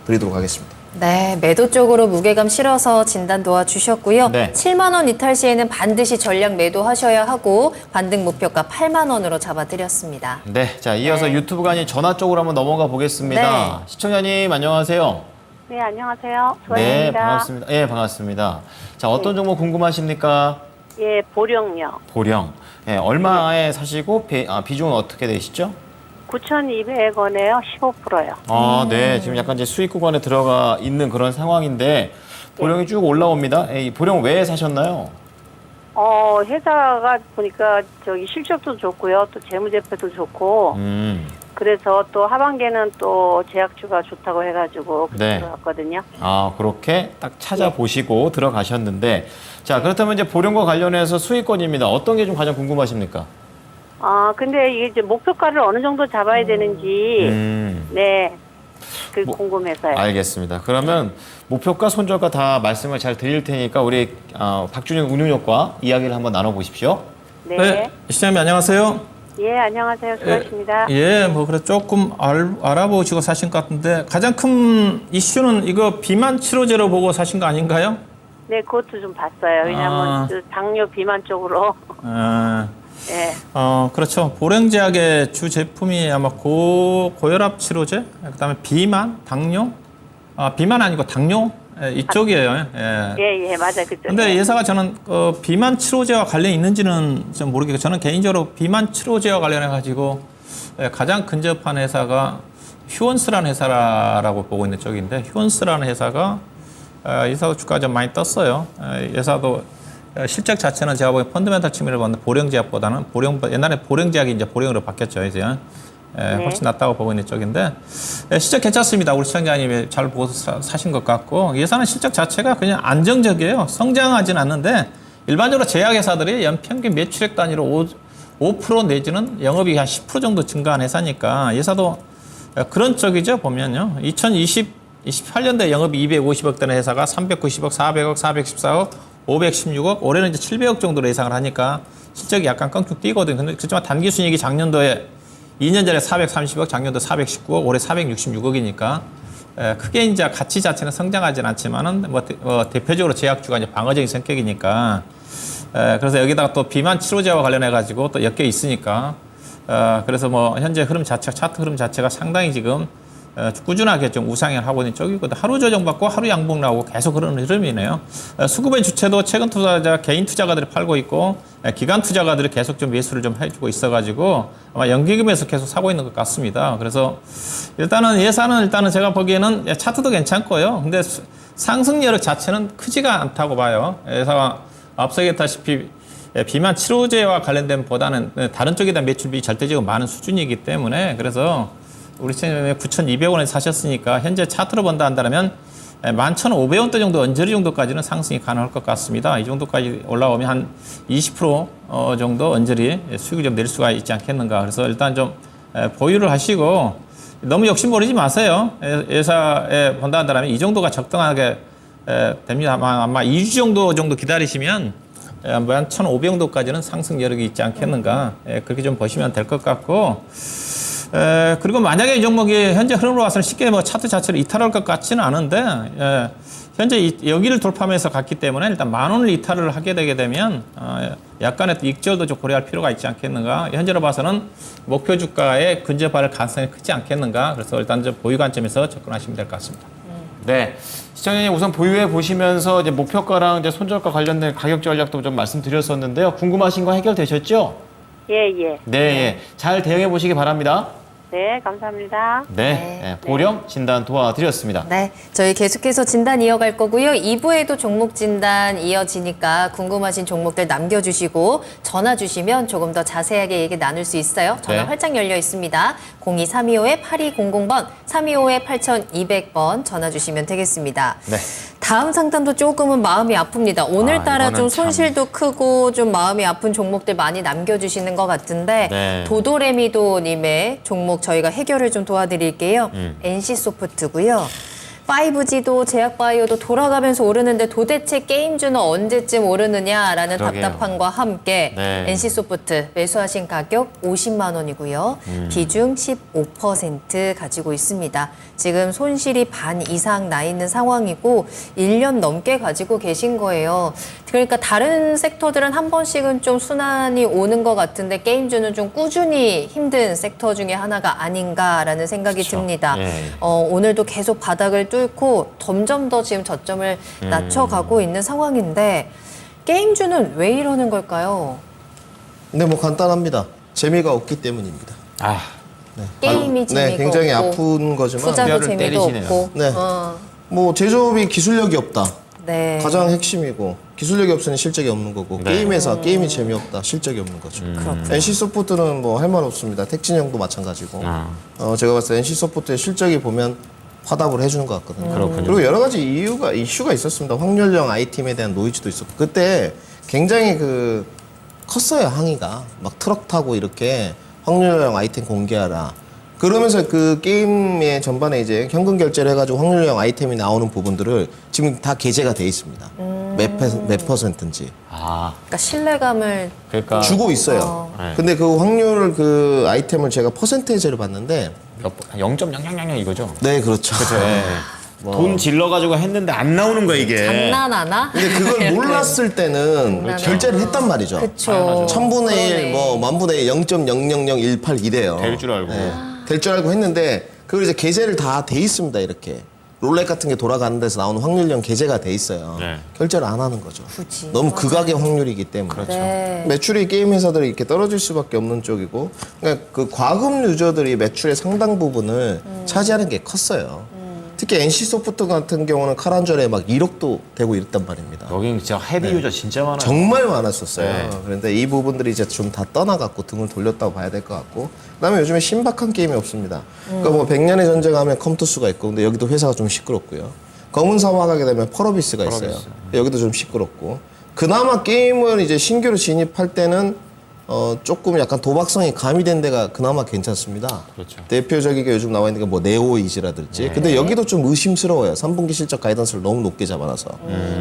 드리도록 하겠습니다. 네, 매도 쪽으로 무게감 실어서 진단 도와주셨고요. 네. 7만 원 이탈 시에는 반드시 전량 매도하셔야 하고 반등 목표가 8만 원으로 잡아드렸습니다. 네, 자 이어서 유튜브가 아닌 전화 쪽으로 한번 넘어가 보겠습니다. 네. 시청자님 안녕하세요. 네, 안녕하세요. 네, 조아입니다. 반갑습니다. 예, 반갑습니다. 자 어떤 종목 궁금하십니까? 예, 보령요. 보령. 예, 얼마에 사시고 비중은 어떻게 되시죠? 9,200원에요. 15%요. 네, 지금 약간 이제 수익 구간에 들어가 있는 그런 상황인데 보령이 쭉 올라옵니다. 이 보령 왜 사셨나요? 회사가 보니까 저기 실적도 좋고요. 또 재무제표도 좋고. 그래서 또 하반기에는 또 제약주가 좋다고 해가지고 네. 들어갔거든요. 그렇게 딱 찾아보시고 들어가셨는데 자 그렇다면 이제 보령과 관련해서 수익권입니다. 어떤 게 좀 가장 궁금하십니까? 근데 이게 이제 목표가를 어느 정도 잡아야 되는지, 네. 궁금해서요. 알겠습니다. 그러면 목표가, 손절가 다 말씀을 잘 드릴 테니까 우리 박준영 운용역과 이야기를 한번 나눠보십시오. 네. 시장님 안녕하세요. 예, 안녕하세요. 수고하십니다. 뭐 그래 조금 알아보시고 사신 것 같은데 가장 큰 이슈는 이거 비만 치료제로 보고 사신 거 아닌가요? 네, 그것도 좀 봤어요. 왜냐면 그 당뇨 비만 쪽으로. 예. 그렇죠. 보령제약의 주 제품이 아마 고혈압 치료제, 그다음에 비만, 당뇨, 비만 아니고 당뇨 이쪽이에요. 예, 맞아요. 그쪽. 근데 예사가 저는 비만 치료제와 관련이 있는지는 좀 모르겠고 저는 개인적으로 비만 치료제와 관련해 가지고 가장 근접한 회사가 휴원스라는 회사라고 보고 있는 쪽인데 휴원스라는 회사가 예사도 주가가 좀 많이 떴어요. 예사도 실적 자체는 제가 보기엔 펀드멘탈 측면을 봤는데 보령제약보다는 옛날에 보령제약이 이제 보령으로 바뀌었죠. 이제 훨씬 낫다고 보고 있는 쪽인데 실적 괜찮습니다. 우리 시청자님이 잘 보고 사신 것 같고 예산은 실적 자체가 그냥 안정적이에요. 성장하진 않는데 일반적으로 제약회사들이 연평균 매출액 단위로 5% 내지는 영업이익 한 10% 정도 증가한 회사니까 예사도 그런 쪽이죠. 보면요. 2028년도에 영업이 250억 되는 회사가 390억, 400억, 414억, 516억, 올해는 이제 700억 정도로 예상을 하니까 실적이 약간 껑충 뛰거든요. 근데 그렇지만 단기 순이익이 작년도에 2년 전에 430억, 작년도 419억, 올해 466억이니까 크게 이제 가치 자체는 성장하진 않지만은 대표적으로 제약주가 이제 방어적인 성격이니까 그래서 여기다가 또 비만 치료제와 관련해 가지고 또 엮여 있으니까 그래서 현재 흐름 자체, 차트 흐름 자체가 상당히 지금 꾸준하게 좀 우상향을 하고 있는 쪽이거든. 하루 조정받고 하루 양봉 나오고 계속 그런 흐름이네요. 수급의 주체도 최근 투자자, 개인 투자가들이 팔고 있고 기관 투자가들이 계속 좀 매수를 좀 해주고 있어가지고 아마 연기금에서 계속 사고 있는 것 같습니다. 그래서 일단은 예산은 제가 보기에는 차트도 괜찮고요. 근데 상승 여력 자체는 크지가 않다고 봐요. 그래서 앞서 얘기했다시피 비만 치료제와 관련된 보다는 다른 쪽에 대한 매출비 절대적으로 많은 수준이기 때문에 그래서 우리 채널에 9,200원에 사셨으니까 현재 차트로 본다 한다면 11,500원대 정도 언저리 정도까지는 상승이 가능할 것 같습니다. 이 정도까지 올라오면 한 20% 정도 언저리 수익을 좀 낼 수가 있지 않겠는가. 그래서 일단 좀 보유를 하시고 너무 욕심부리지 마세요. 회사에 본다 한다면 이 정도가 적당하게 됩니다. 아마 2주 정도 기다리시면 11,500 정도까지는 상승 여력이 있지 않겠는가. 그렇게 좀 보시면 될 것 같고 그리고 만약에 이 종목이 현재 흐름으로 와서는 쉽게 차트 자체를 이탈할 것 같지는 않은데 현재 여기를 돌파하면서 갔기 때문에 일단 10,000원을 이탈을 하게 되게 되면 약간의 익절도 좀 고려할 필요가 있지 않겠는가. 현재로 봐서는 목표 주가에 근접할 가능성이 크지 않겠는가. 그래서 일단 좀 보유 관점에서 접근하시면 될 것 같습니다. 네. 시청자님 우선 보유해 보시면서 이제 목표가랑 이제 손절가 관련된 가격 전략도 좀 말씀드렸었는데요. 궁금하신 거 해결되셨죠? 예. 네. 잘 대응해 보시기 바랍니다. 네, 감사합니다. 네. 보령 진단 도와드렸습니다. 네, 저희 계속해서 진단 이어갈 거고요. 2부에도 종목 진단 이어지니까 궁금하신 종목들 남겨주시고 전화 주시면 조금 더 자세하게 얘기 나눌 수 있어요. 전화 네. 활짝 열려 있습니다. 02-325-8200번, 325-8200번 전화 주시면 되겠습니다. 네. 다음 상담도 조금은 마음이 아픕니다. 오늘따라 이거는 좀 참. 손실도 크고 좀 마음이 아픈 종목들 많이 남겨주시는 것 같은데 네. 도도레미도님의 종목 저희가 해결을 좀 도와드릴게요. NC소프트고요. 5G도 제약바이오도 돌아가면서 오르는데 도대체 게임주는 언제쯤 오르느냐라는 그러게요. 답답함과 함께 네. NC소프트 매수하신 가격 50만 원이고요. 비중 15% 가지고 있습니다. 지금 손실이 반 이상 나 있는 상황이고 1년 넘게 가지고 계신 거예요. 그러니까 다른 섹터들은 한 번씩은 좀 순환이 오는 것 같은데 게임주는 좀 꾸준히 힘든 섹터 중에 하나가 아닌가라는 생각이 듭니다. 예. 오늘도 계속 바닥을 뚫고 점점 더 지금 저점을 낮춰가고 있는 상황인데 게임주는 왜 이러는 걸까요? 근데 간단합니다. 재미가 없기 때문입니다. 게임이 재미가 굉장히 없고 아픈 거지만 투자도 뼈를 재미도 때리시네요. 없고 네. 제조업이 기술력이 없다. 네. 가장 핵심이고 기술력이 없으니 실적이 없는 거고 네. 게임에서 게임이 재미없다. 실적이 없는 거죠. 그렇군요. NC소프트는 할 말 없습니다. 택진형도 마찬가지고 제가 봤을 때 NC소프트의 실적이 보면 화답을 해주는 것 같거든요. 그렇군요. 그리고 여러 가지 이슈가 있었습니다. 확률형 아이템에 대한 노이즈도 있었고 그때 굉장히 컸어요, 항의가. 막 트럭 타고 이렇게 확률형 아이템 공개하라. 그러면서 그 게임의 전반에 이제 현금 결제를 해가지고 확률형 아이템이 나오는 부분들을 지금 다 게재가 돼 있습니다. 몇 퍼센트인지. 아, 그러니까 신뢰감을 그러니까 주고 있어요. 네. 근데 그 확률 그 아이템을 제가 퍼센테이지를 봤는데 0.0000 이거죠. 네, 그렇죠. 네. 돈 질러가지고 했는데 안 나오는 거야 이게. 장난하나? 근데 그걸 몰랐을 때는 결제를 했단 말이죠. 그쵸. 1000분의 1, 그러네. 뭐 만분의 1, 0.00018 이래요. 될 줄 알고. 될 줄 알고 했는데 그걸 이제 게재를 다 돼 있습니다. 이렇게 롤렛 같은 게 돌아가는 데서 나오는 확률형 게재가 돼 있어요. 네. 결제를 안 하는 거죠. 굳이. 너무 극악의 확률이기 때문에. 그렇죠. 네. 매출이 게임 회사들이 이렇게 떨어질 수밖에 없는 쪽이고, 그러니까 그 과금 유저들이 매출의 상당 부분을 차지하는 게 컸어요. 특히 NC 소프트 같은 경우는 카란절에 막 1억도 되고 이랬단 말입니다. 여긴 진짜 헤비 유저 진짜 많아요. 정말 많았었어요. 네. 그런데 이 부분들이 이제 좀 다 떠나갔고 등을 돌렸다고 봐야 될 것 같고, 그다음에 요즘에 신박한 게임이 없습니다. 그러니까 뭐 100년의 전쟁하면 컴투스가 있고, 근데 여기도 회사가 좀 시끄럽고요. 검은 사막 가게 되면 펄어비스가 있어요. 여기도 좀 시끄럽고, 그나마 게임을 이제 신규로 진입할 때는 조금 약간 도박성이 가미된 데가 그나마 괜찮습니다. 그렇죠. 대표적이게 요즘 나와 있는 게 뭐 네오이즈라든지. 근데 여기도 좀 의심스러워요. 3분기 실적 가이던스를 너무 높게 잡아놔서.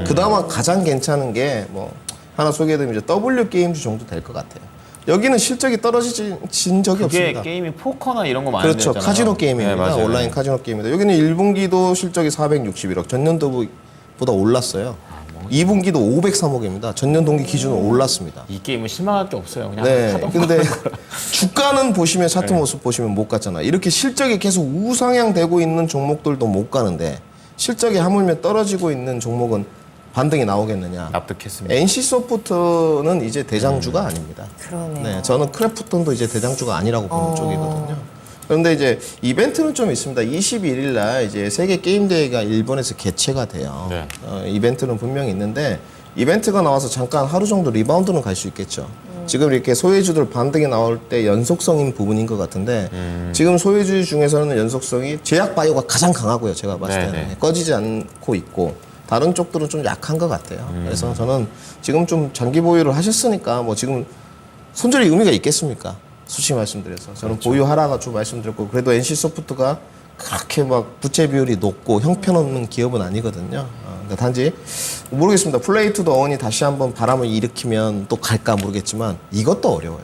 그나마 가장 괜찮은 게 뭐 하나 소개해드리면 이제 W 게임즈 정도 될 것 같아요. 여기는 실적이 떨어진 적이 그게 없습니다. 게임이 포커나 이런 거 많이 그렇죠. 되잖아요. 카지노 게임입니다. 네, 맞아요. 온라인 카지노 게임입니다. 여기는 1분기도 실적이 461억, 전년도보다 올랐어요. 2분기도 503억입니다. 전년 동기 기준으로 올랐습니다. 이 게임은 실망할 게 없어요. 그냥 네. 하던 근데 거. 주가는 보시면 차트 모습 보시면 못 갔잖아. 이렇게 실적이 계속 우상향 되고 있는 종목들도 못 가는데 실적이 하물며 떨어지고 있는 종목은 반등이 나오겠느냐. 납득했습니다. NC 소프트는 이제 대장주가 아닙니다. 그러네요. 네, 저는 크래프톤도 이제 대장주가 아니라고 보는 쪽이거든요. 그런데 이제 이벤트는 좀 있습니다. 21일 날 이제 세계 게임 대회가 일본에서 개최가 돼요. 네. 이벤트는 분명히 있는데 이벤트가 나와서 잠깐 하루 정도 리바운드는 갈 수 있겠죠. 지금 이렇게 소외주들 반등이 나올 때 연속성인 부분인 것 같은데 지금 소외주 중에서는 연속성이 제약 바이오가 가장 강하고요. 제가 봤을 때는 네. 꺼지지 않고 있고 다른 쪽들은 좀 약한 것 같아요. 그래서 저는 지금 좀 장기 보유를 하셨으니까 뭐 지금 손절이 의미가 있겠습니까? 솔직히 말씀드려서 저는 보유하라가 좀 말씀드렸고 그래도 NC 소프트가 그렇게 막 부채 비율이 높고 형편없는 기업은 아니거든요. 근데 단지 모르겠습니다. 플레이 투 더 어원이 다시 한번 바람을 일으키면 또 갈까 모르겠지만 이것도 어려워요.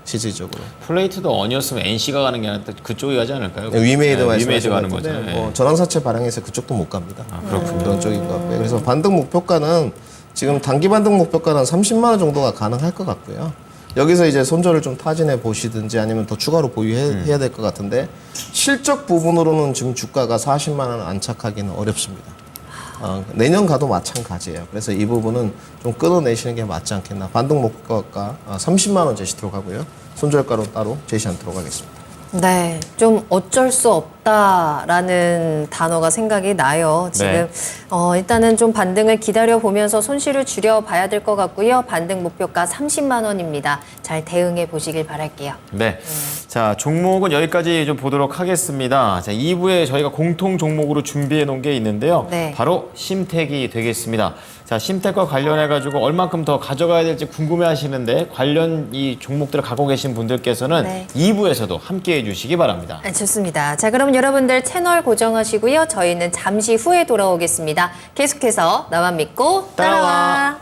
실질적으로. 플레이트도 어니었으면 NC가 가는 게 아니라 그쪽이 가지 않을까요? 위메이드 네, 말씀하신 위메이드 것 가는 같은데 거죠. 뭐 네. 전환사채 발행해서 그쪽도 못 갑니다. 그렇군요. 그런 쪽인 것 같고요. 그래서 반등 목표가는 지금 단기 반등 목표가는 30만 원 정도가 가능할 것 같고요. 여기서 이제 손절을 좀 타진해 보시든지 아니면 더 추가로 보유해야 될 것 같은데 실적 부분으로는 지금 주가가 40만 원 안착하기는 어렵습니다. 내년 가도 마찬가지예요. 그래서 이 부분은 좀 끊어내시는 게 맞지 않겠나. 반등 목표가 30만 원 제시토록 하고요. 손절가로 따로 제시 않도록 하겠습니다. 네, 좀 어쩔 수 없다라는 단어가 생각이 나요. 지금 네. 일단은 좀 반등을 기다려 보면서 손실을 줄여봐야 될 것 같고요. 반등 목표가 30만 원입니다. 잘 대응해 보시길 바랄게요. 네. 자, 종목은 여기까지 좀 보도록 하겠습니다. 자, 2부에 저희가 공통 종목으로 준비해 놓은 게 있는데요. 네. 바로 심택이 되겠습니다. 자, 심택과 관련해 가지고 얼만큼 더 가져가야 될지 궁금해 하시는데 관련 이 종목들을 갖고 계신 분들께서는 네. 2부에서도 함께 해 주시기 바랍니다. 좋습니다. 자, 그럼 여러분들 채널 고정하시고요. 저희는 잠시 후에 돌아오겠습니다. 계속해서 나만 믿고 따라와.